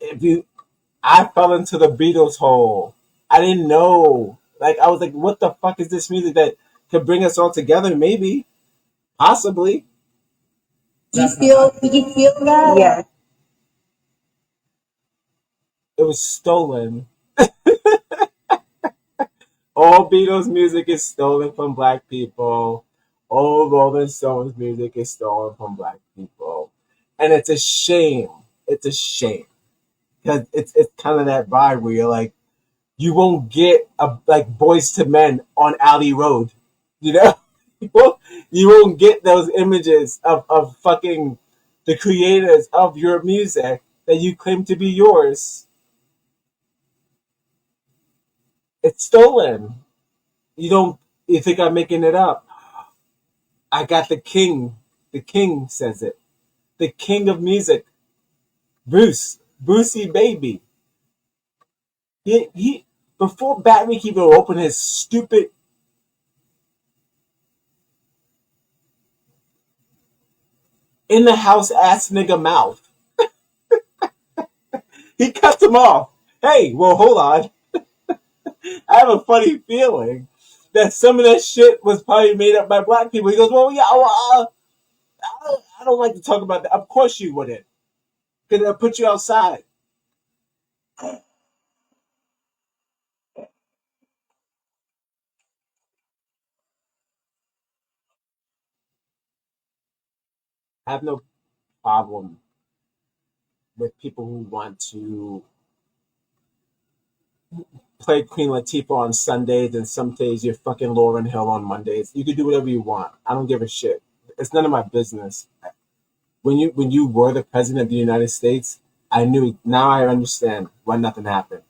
I fell into the Beatles hole. I didn't know. Like, I was like, what the fuck is this music that could bring us all together? Maybe, possibly. Did you feel that? Yeah. It was stolen. All Beatles music is stolen from black people. All Rolling Stones music is stolen from black people. And it's a shame. It's a shame. Because it's kind of that vibe where you're like, you won't get like Boys to Men on Alley Road. You know? You won't get those images of fucking the creators of your music that you claim to be yours. It's stolen. You think I'm making it up? I got the king. The king says it. The king of music. Brucey baby. He before Batman even opened his stupid in the house ass nigga mouth, he cuts him off. Hey, well, hold on. I have a funny feeling that some of that shit was probably made up by black people. He goes, well, yeah, I don't like to talk about that. Of course you wouldn't. Because it'll put you outside. I have no problem with people who want to play Queen Latifah on Sundays and some days you're fucking Lauryn Hill on Mondays. You can do whatever you want. I don't give a shit. It's none of my business. When you were the president of the United States, I knew. Now I understand why nothing happened.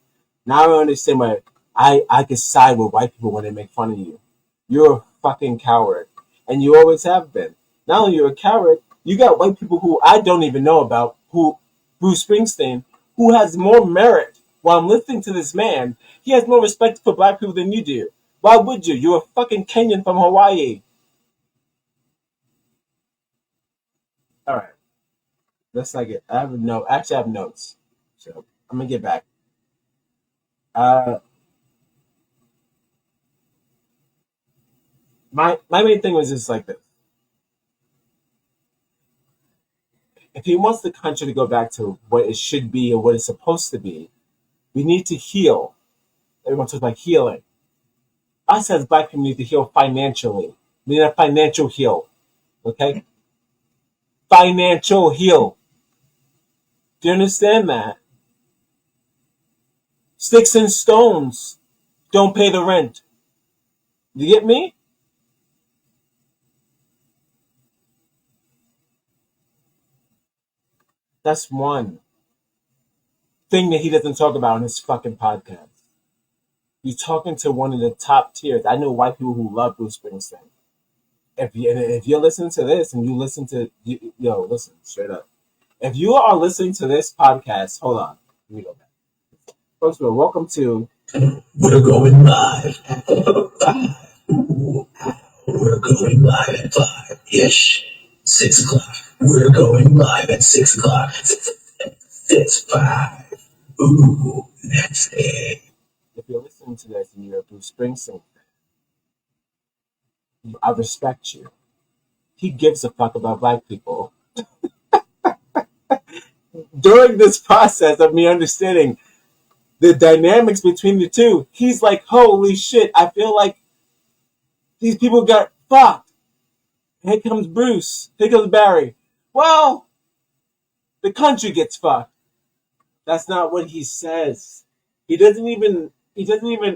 Now I understand why I can side with white people when they make fun of you. You're a fucking coward, and you always have been. Not only you're a coward, you got white people who I don't even know about, who Bruce Springsteen, who has more merit. While I'm listening to this man, he has more respect for black people than you do. Why would you? You're a fucking Kenyan from Hawaii. All right. That's like it. I have a note. Actually, I have notes. So I'm gonna get back. Uh, my main thing was just like this. If he wants the country to go back to what it should be or what it's supposed to be, we need to heal. Everyone talks about healing. Us as black people need to heal financially. We need a financial heal. Okay? Financial heal. Do you understand that? Sticks and stones don't pay the rent. You get me? That's one thing that he doesn't talk about in his fucking podcast. You're talking to one of the top tiers. I know white people who love Bruce Springsteen. If you're listening to this and you listen to, listen straight up. If you are listening to this podcast, hold on. Let me go back. First of all, welcome to. We're going live. We're going live at 5-ish. 6 o'clock. We're going live at 6 o'clock. It's 5. Ooh, that's it. If you're listening to this and you're a Bruce Springsteen fan, I respect you. He gives a fuck about black people. During this process of me understanding the dynamics between the two, he's like, holy shit, I feel like these people got fucked. Here comes Bruce. Here comes Barry. Well, the country gets fucked. That's not what he says. He doesn't even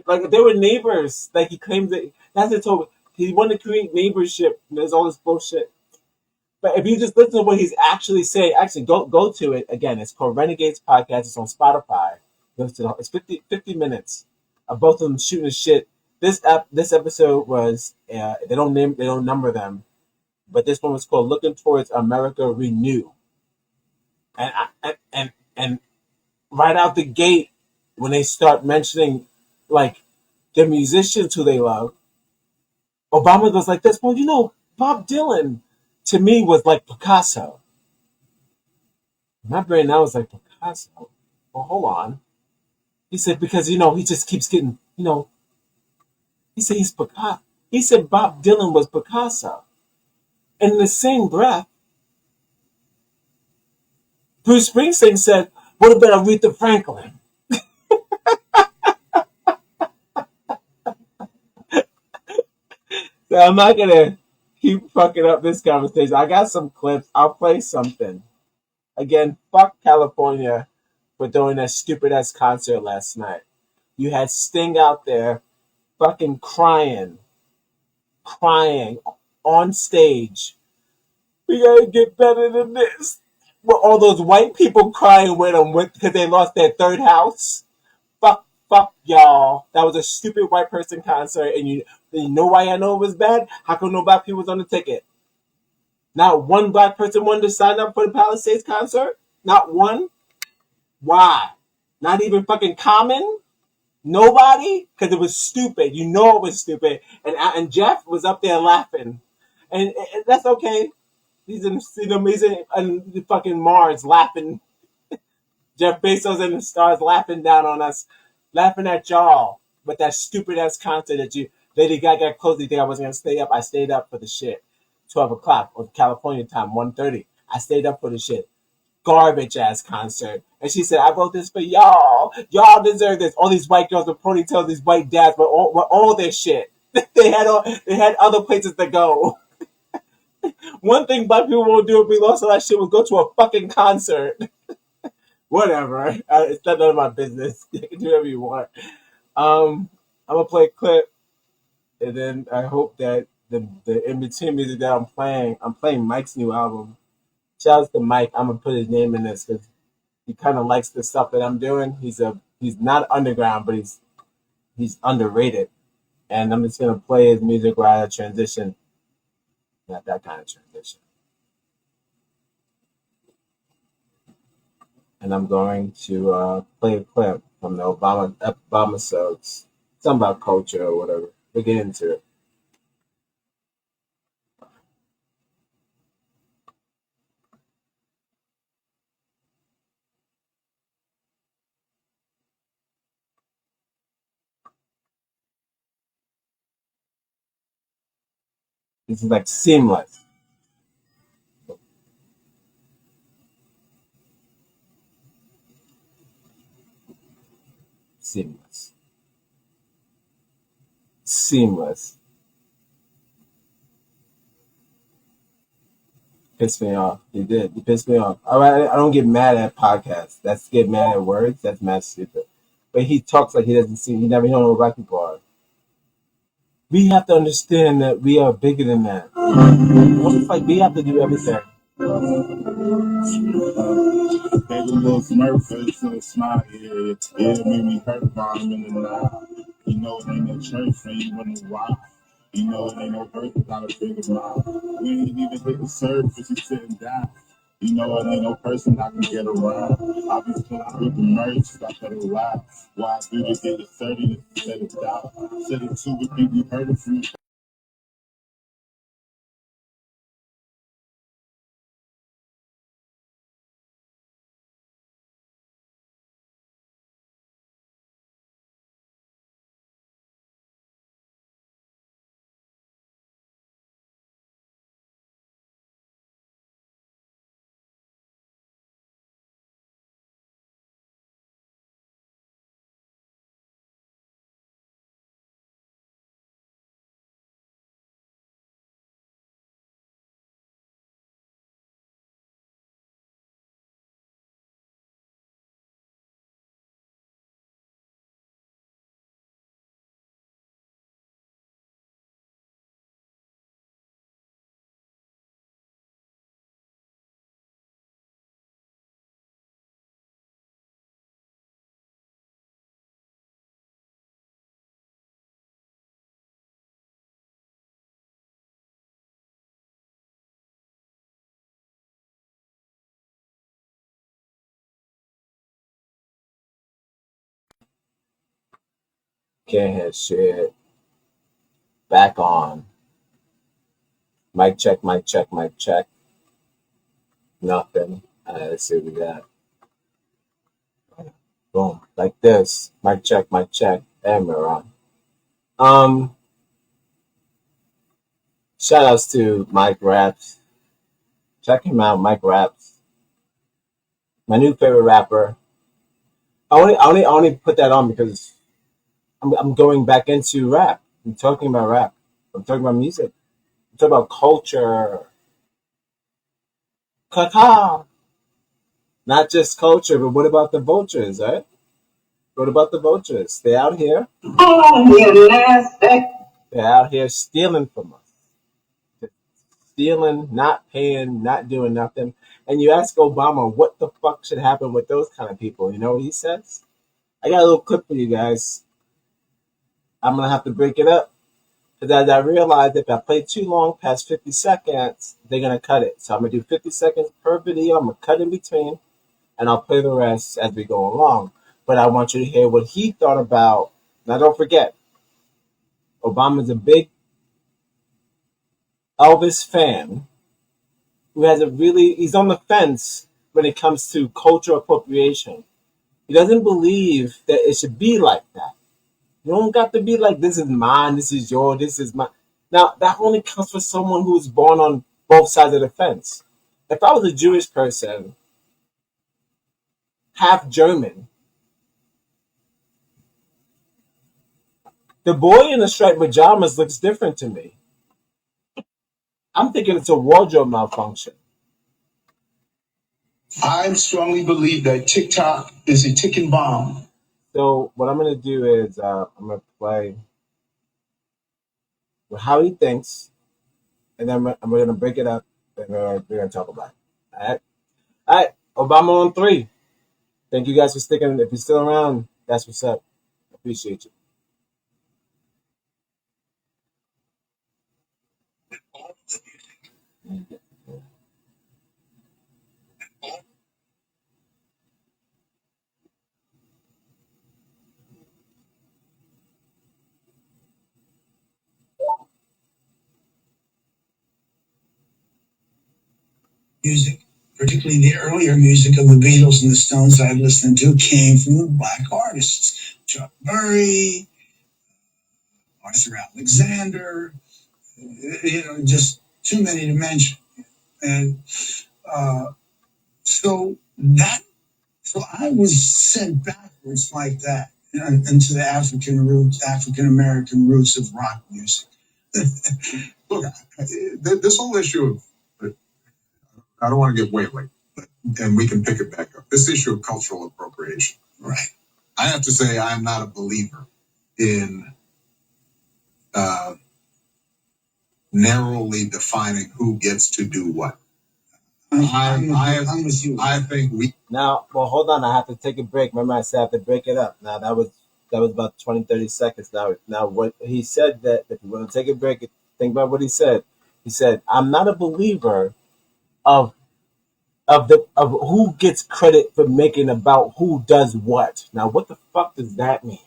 like they were neighbors. Like he claims that that's the total. He wanted to create neighborship. There's all this bullshit. But if you just listen to what he's actually saying, actually go to it again. It's called Renegades Podcast. It's on Spotify. It's 50 minutes both of them shooting the shit. This episode was they don't number them, but this one was called "Looking Towards America Renew," and right out the gate when they start mentioning like the musicians who they love, Obama goes like this. Well, Bob Dylan to me was like Picasso. My brain now was like Picasso. Well, hold on. He said because he just keeps getting he said he's Picasso. He said Bob Dylan was Picasso. And in the same breath, Bruce Springsteen said, what about Aretha Franklin? So I'm not going to keep fucking up this conversation. I got some clips. I'll play something. Again, fuck California for doing that stupid ass concert last night. You had Sting out there fucking crying on stage. We gotta get better than this. With all those white people crying with them because they lost their third house. Fuck y'all. That was a stupid white person concert, and you know why I know it was bad? How come no black people was on the ticket? Not one black person wanted to sign up for the Palisades concert? Not one? Why? Not even fucking Common? Nobody? Because it was stupid. You know it was stupid. And Jeff was up there laughing. And that's okay. He's in fucking Mars laughing. Jeff Bezos and the stars laughing down on us, laughing at y'all with that stupid ass concert that Lady Gaga closed. You think I was gonna stay up? I stayed up for the shit. 12 o'clock on California time, 1:30. I stayed up for the shit. Garbage ass concert. And she said, I wrote this for y'all. Y'all deserve this. All these white girls with ponytails, these white dads with all their shit. They had other places to go. One thing black people won't do if we lost all that shit was go to a fucking concert. Whatever. It's not none of my business. You can do whatever you want. I'm gonna play a clip, and then I hope that the in between music that I'm playing Mike's new album. Shout out to Mike. I'm gonna put his name in this because he kind of likes the stuff that I'm doing. He's not underground, but he's underrated. And I'm just gonna play his music while I transition. Not that kind of transition. And I'm going to play a clip from the Obama sodes. Something about culture or whatever. We'll get into it. This is like seamless. Seamless. Seamless. Pissed me off. You did. You pissed me off. I don't get mad at podcasts. That's get mad at words. That's mad stupid. But he talks like he doesn't see. He never know what black people are. We have to understand that we are bigger than that. It's like we have to do everything. Take a little smurf face and a smile, yeah. It made me hurt bottom in the night. You know it ain't no church, man, you wonder why. You know it ain't no birth without a bigger mouth. We ain't even hit the surface, you sitting down. You know it ain't no person I can get around. I be playing with the merch, stop that loud. Why I do this hit the 30 instead of doubt. Said it too, but think you heard it from Can't hear shit. Back on. Mic check, mic check, mic check. Nothing. Let's see what we got. Boom. Like this. Mic check, and we're on. Shout outs to Mike Raps. Check him out, Mike Raps. My new favorite rapper. I only put that on because I'm going back into rap. I'm talking about rap. I'm talking about music. I'm talking about culture. Kaka. Not just culture, but what about the vultures, right? What about the vultures? They're out here. They're out here stealing from us. Stealing, not paying, not doing nothing. And you ask Obama what the fuck should happen with those kind of people. You know what he says? I got a little clip for you guys. I'm going to have to break it up. Because as I realized, if I play too long past 50 seconds, they're going to cut it. So I'm going to do 50 seconds per video. I'm going to cut in between. And I'll play the rest as we go along. But I want you to hear what he thought about. Now, don't forget, Obama's a big Elvis fan who has he's on the fence when it comes to cultural appropriation. He doesn't believe that it should be like that. You don't got to be like, this is mine, this is yours, this is mine. Now, that only comes for someone who was born on both sides of the fence. If I was a Jewish person, half German, the boy in the striped pajamas looks different to me. I'm thinking it's a wardrobe malfunction. I strongly believe that TikTok is a ticking bomb. So what I'm going to do is I'm going to play how he thinks, and then we're going to break it up, and we're going to talk about it. All right. Obama on 3. Thank you guys for sticking. If you're still around, that's what's up. Appreciate you. Music, particularly the earlier music of the Beatles and the Stones I've listened to, came from the black artists. Chuck Berry, Arthur Alexander, just too many to mention. And so I was sent backwards like that into the African American roots of rock music. Look, this whole issue of, I don't want to get way late, and we can pick it back up. This issue of cultural appropriation. Right. I have to say I'm not a believer in narrowly defining who gets to do what. I'm with you. I think we... Now, well, hold on. I have to take a break. Remember I said I have to break it up. Now, that was about 20, 30 seconds. Now, what he said, that if you want to take a break, think about what he said. He said, I'm not a believer of who gets credit for making about who does what. Now, what the fuck does that mean?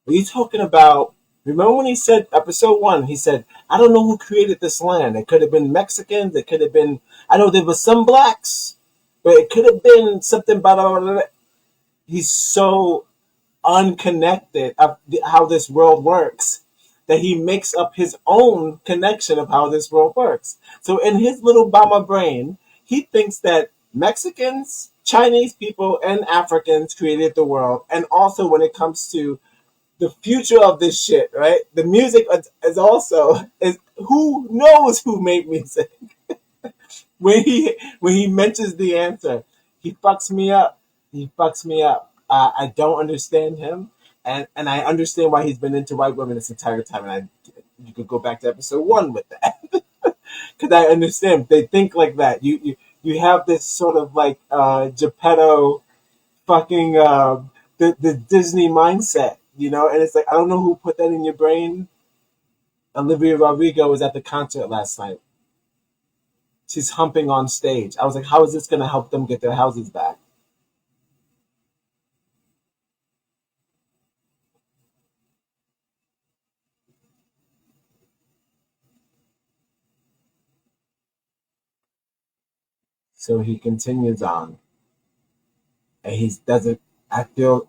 Are you talking about... Remember when he said, episode 1, he said, I don't know who created this land. It could have been Mexicans. It could have been... I know there was some blacks, but it could have been something about... He's so unconnected of how this world works that he makes up his own connection of how this world works. So in his little Bama brain, he thinks that Mexicans, Chinese people, and Africans created the world. And also when it comes to the future of this shit, right? The music is also who knows who made music. when he mentions the answer, he fucks me up. I don't understand him, and I understand why he's been into white women this entire time. And you could go back to episode 1 with that, because I understand they think like that. You have this sort of like Geppetto fucking the Disney mindset, and it's like, I don't know who put that in your brain. Olivia Rodrigo was at the concert last night. She's humping on stage. I was like, how is this going to help them get their houses back? So he continues on, and he doesn't. I feel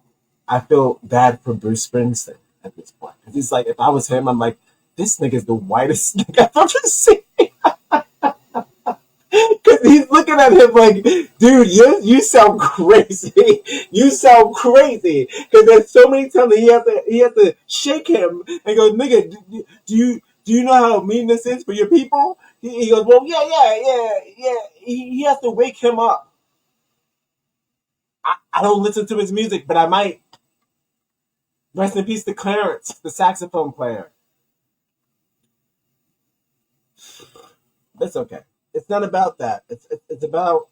bad for Bruce Springsteen at this point. He's like, if I was him, I'm like, this nigga's the whitest nigga I've ever seen. Because he's looking at him like, dude, you sound crazy. You sound crazy. Because there's so many times that he has to shake him and go, nigga, do you know how mean this is for your people? He goes, well, yeah. He has to wake him up. I don't listen to his music, but I might. Rest in peace to Clarence, the saxophone player. That's okay. It's not about that. It's about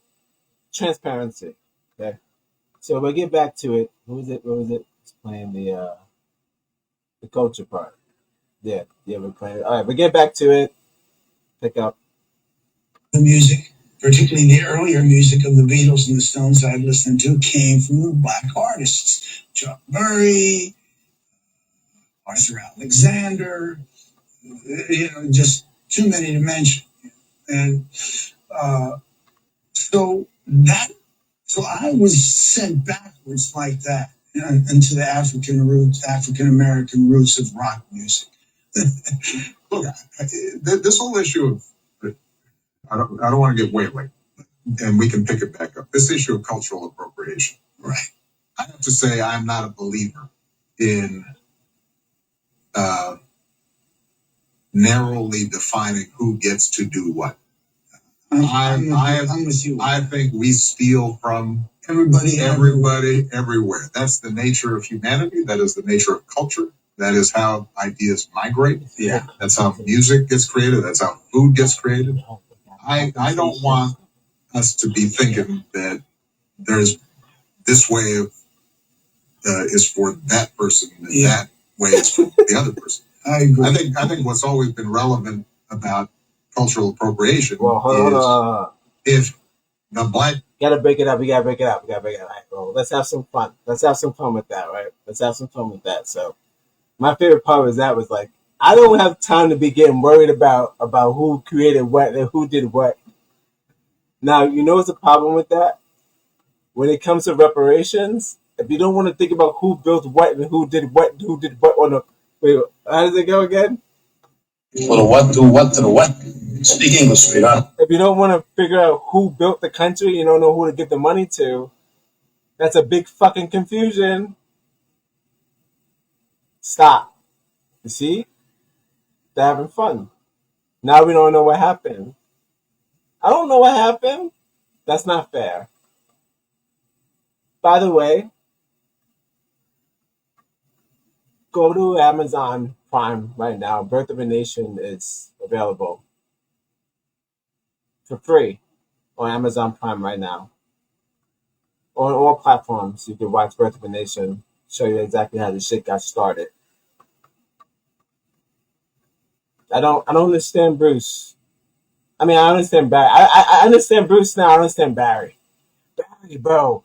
transparency. Okay. So we'll get back to it. What was it? It's playing the culture part. Yeah, we're playing it. All right, we'll get back to it. Pick up. The music, particularly the earlier music of the Beatles and the Stones I'd listened to, came from the black artists. Chuck Berry, Arthur Alexander, just too many to mention. And so I was sent backwards like that into the African American roots of rock music. Look, this whole issue of, I don't want to get way late, and we can pick it back up. This issue of cultural appropriation. Right. I have to say I'm not a believer in narrowly defining who gets to do what. I'm with you. I think we steal from everybody, everywhere. That's the nature of humanity. That is the nature of culture. That is how ideas migrate. Yeah. That's how music gets created. That's how food gets created. I don't want us to be thinking that there's this way of is for that person and that way is for the other person. I agree. I think what's always been relevant about cultural appropriation is if the black gotta break it up. We gotta break it up. All right, bro. Let's have some fun. Let's have some fun with that, right? Let's have some fun with that. So my favorite part was like, I don't have time to be getting worried about who created what and who did what. Now, you know what's the problem with that? When it comes to reparations, if you don't want to think about who built what and who did what on the wait, how does it go again? For the what to the what? Speak English, sweetheart. If you don't want to figure out who built the country, you don't know who to give the money to. That's a big fucking confusion. Stop. You see? They're having fun. Now we don't know what happened. I don't know what happened. That's not fair. By the way, go to Amazon Prime right now. Birth of a Nation is available for free on Amazon Prime right now. On all platforms, you can watch Birth of a Nation, show you exactly how the shit got started. I don't understand Bruce. I mean, I understand Barry. I understand Bruce now. I understand Barry. Barry, bro,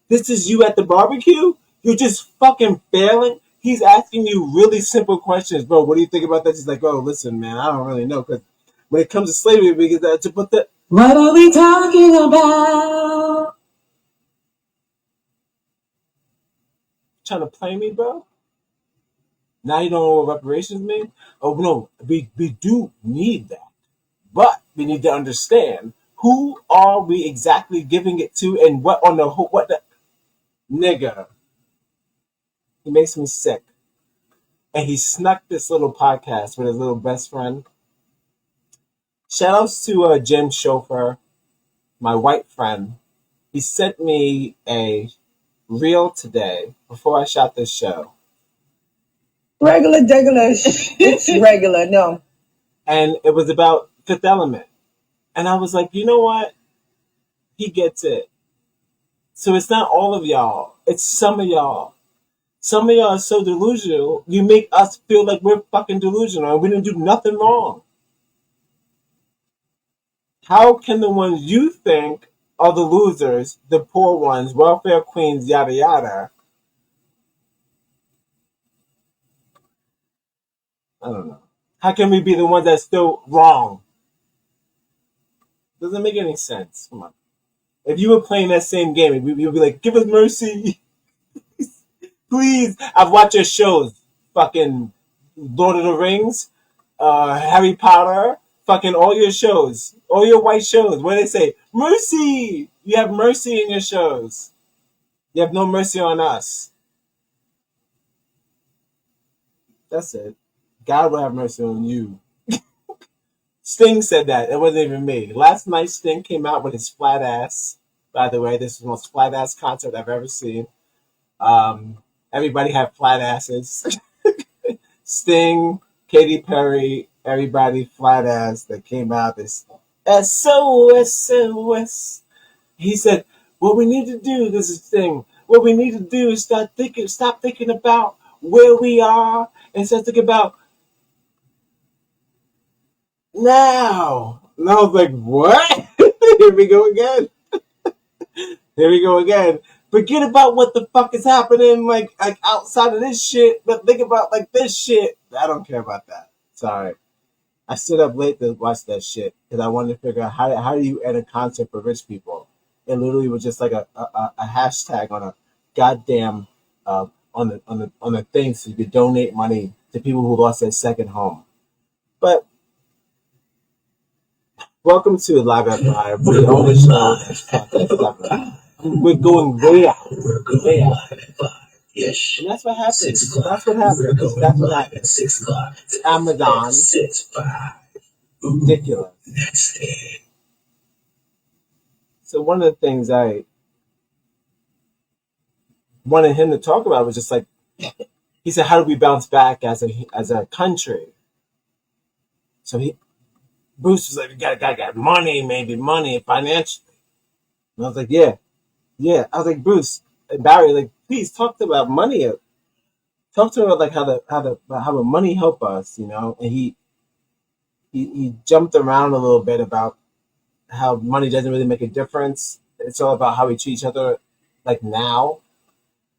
this is you at the barbecue? You're just fucking failing? He's asking you really simple questions, bro. What do you think about that? He's like, oh, listen, man, I don't really know. Because when it comes to slavery, we get to put the... What are we talking about? Trying to play me, bro? Now you don't know what reparations mean? Oh, no, we do need that. But we need to understand who are we exactly giving it to and what on the what the nigga. He makes me sick. And he snuck this little podcast with his little best friend. Shout outs to Jim Chauffeur, my white friend. He sent me a reel today before I shot this show. Regular. It's regular, no. And it was about Fifth Element. And I was like, you know what? He gets it. So it's not all of y'all. It's some of y'all. Some of y'all are so delusional, you make us feel like we're fucking delusional and we didn't do nothing wrong. How can the ones you think are the losers, the poor ones, welfare queens, yada yada? I don't know. How can we be the ones that's still wrong? Doesn't make any sense. Come on. If you were playing that same game, you'd be like, give us mercy. Please. I've watched your shows. Fucking Lord of the Rings, Harry Potter, fucking all your shows. All your white shows. What do they say? Mercy! You have mercy in your shows. You have no mercy on us. That's it. God will have mercy on you. Sting said that. It wasn't even me. Last night, Sting came out with his flat ass. By the way, this is the most flat ass concert I've ever seen. Everybody had flat asses. Sting, Katy Perry, everybody flat ass that came out. This SOS. He said, "What we need to do, this is Sting. What we need to do is stop thinking about where we are, and start thinking about now." And I was like, what? Here we go again. Here we go again. Forget about what the fuck is happening, like outside of this shit, but think about like this shit. I don't care about that. Sorry. I stood up late to watch that shit because I wanted to figure out how do you end a concert for rich people. It literally was just like a hashtag on a goddamn on the thing so you could donate money to people who lost their second home. But welcome to Live at 5. We're on the show. We're going way out. Way out. Yes. And that's what happens. That's what happens. That's what happens. 6 o'clock. Amazon. 6-5. Ridiculous. So one of the things I wanted him to talk about was just like, he said, how do we bounce back as a country? So Bruce was like, we gotta get money, maybe money financially. And I was like, yeah. I was like, Bruce and Barry, like, please talk about money. Talk to her like how the money help us, you know. And he jumped around a little bit about how money doesn't really make a difference. It's all about how we treat each other, like now.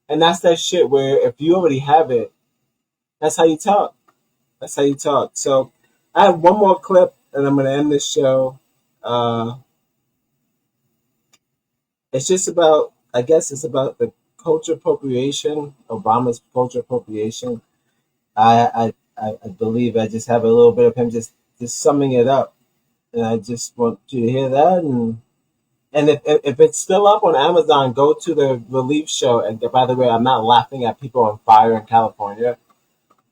And that's that shit where if you already have it, that's how you talk. That's how you talk. So I have one more clip, and I'm gonna end this show. It's just about, I guess it's about the culture appropriation, Obama's culture appropriation. I believe I just have a little bit of him just summing it up. And I just want you to hear that. And if it's still up on Amazon, go to the relief show. And by the way, I'm not laughing at people on fire in California.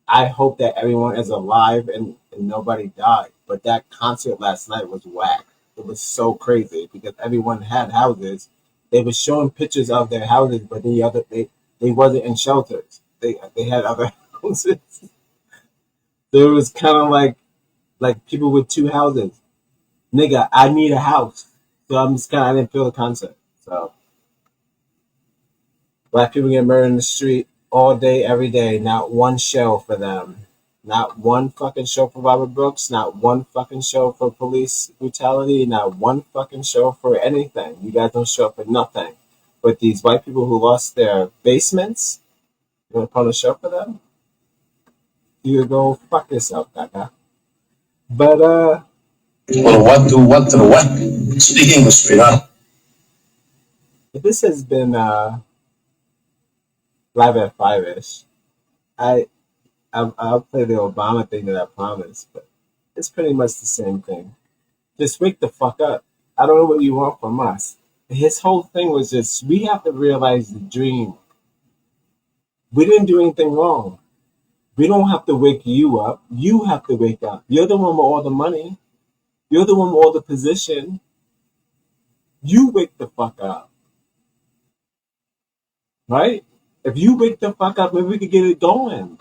I hope that everyone is alive and nobody died. But that concert last night was whack. It was so crazy because everyone had houses. They were showing pictures of their houses, but they wasn't in shelters. They had other houses. So it was kind of like people with 2 houses. Nigga, I need a house. So I didn't feel the concept. So black people get murdered in the street all day, every day. Not one show for them. Not one fucking show for Robert Brooks. Not one fucking show for police brutality. Not one fucking show for anything. You guys don't show up for nothing. But these white people who lost their basements, you want to put on a show for them? You go fuck yourself, Gaga. But Well, what to the what? Speak English, sweetheart. This has been Live at 5-ish. I'll play the Obama thing that I promised, but it's pretty much the same thing. Just wake the fuck up. I don't know what you want from us. His whole thing was just, we have to realize the dream. We didn't do anything wrong. We don't have to wake you up. You have to wake up. You're the one with all the money. You're the one with all the position. You wake the fuck up. Right? If you wake the fuck up, maybe we could get it going.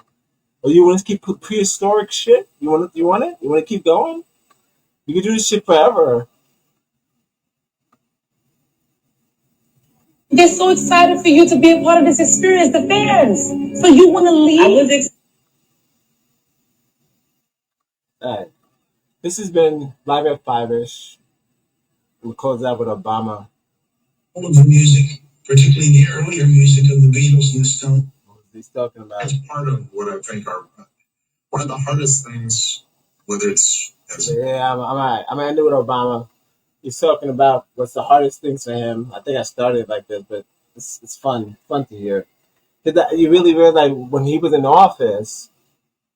Or you want to keep prehistoric shit? You want it? You want to keep going? You can do this shit forever. They're so excited for you to be a part of this experience, the fans. So you want to leave? All right. This has been Live at 5-ish. We'll close out with Obama. All of the music, particularly the earlier music of the Beatles and the Stones. What was he talking about? That's part of what I think are one of the hardest things, whether it's Yeah, I'm all right. I'm going to end it with Obama. he's talking about what's the hardest things for him. I think I started like this, but it's fun to hear. Because you really realize when he was in office,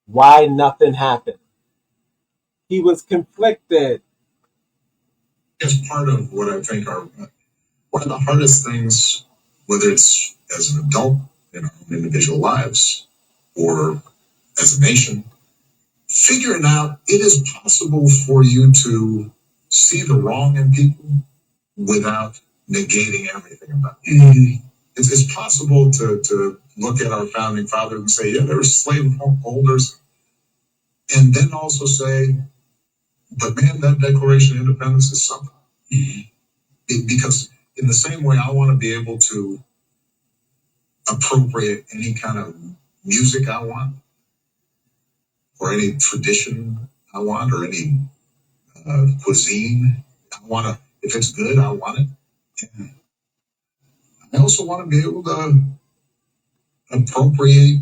why nothing happened. He was conflicted. As part of what I think are one of the hardest things, whether it's as an adult in our own individual lives or as a nation, figuring out it is possible for you to see the wrong in people without negating everything about it. Mm-hmm. It's possible to look at our founding fathers and say, yeah, there were slaveholders, and then also say, but man, that Declaration of Independence is something. Mm-hmm. Because in the same way, I want to be able to appropriate any kind of music I want, or any tradition I want, or any cuisine I want to. If it's good, I want it. And I also want to be able to appropriate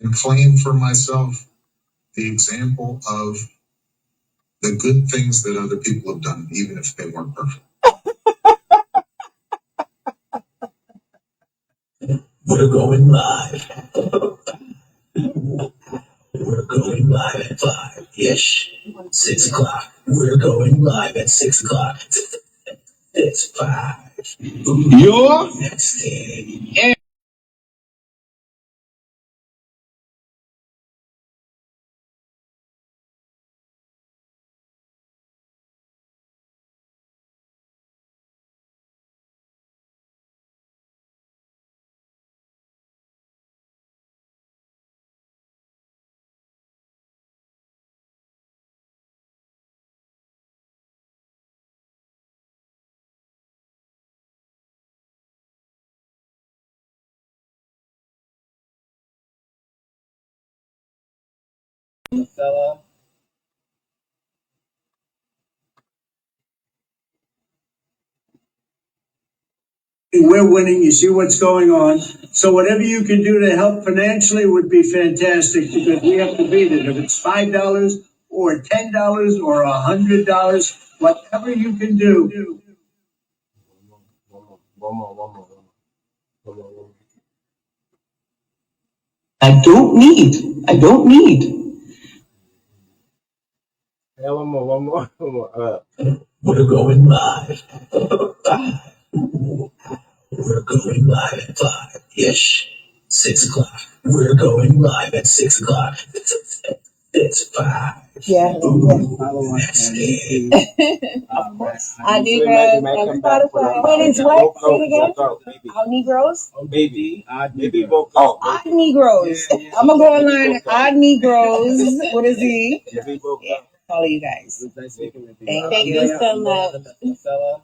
and claim for myself the example of the good things that other people have done, even if they weren't perfect. We're going live. We're going live at 5-ish. 6 o'clock. We're going live at 6 o'clock. It's 5. You're next day. We're winning. You see what's going on. So whatever you can do to help financially would be fantastic, because we have to beat it. If it's $5 or $10 or $100, whatever you can do. One more. I don't need. Yeah, one more. We're going live. We're going live at 5-ish. 6 o'clock. We're going live at 6 o'clock. It's 5. Yeah. Of course. Our Negroes on Spotify. Wait, it's what? Say it again. Our Negroes? Maybe vote. Oh, our Negroes. Yeah. I'm going to go online. Our Negroes. What is he? Maybe vote. Yeah. Follow you guys. Nice speaking with you. Thank you so much.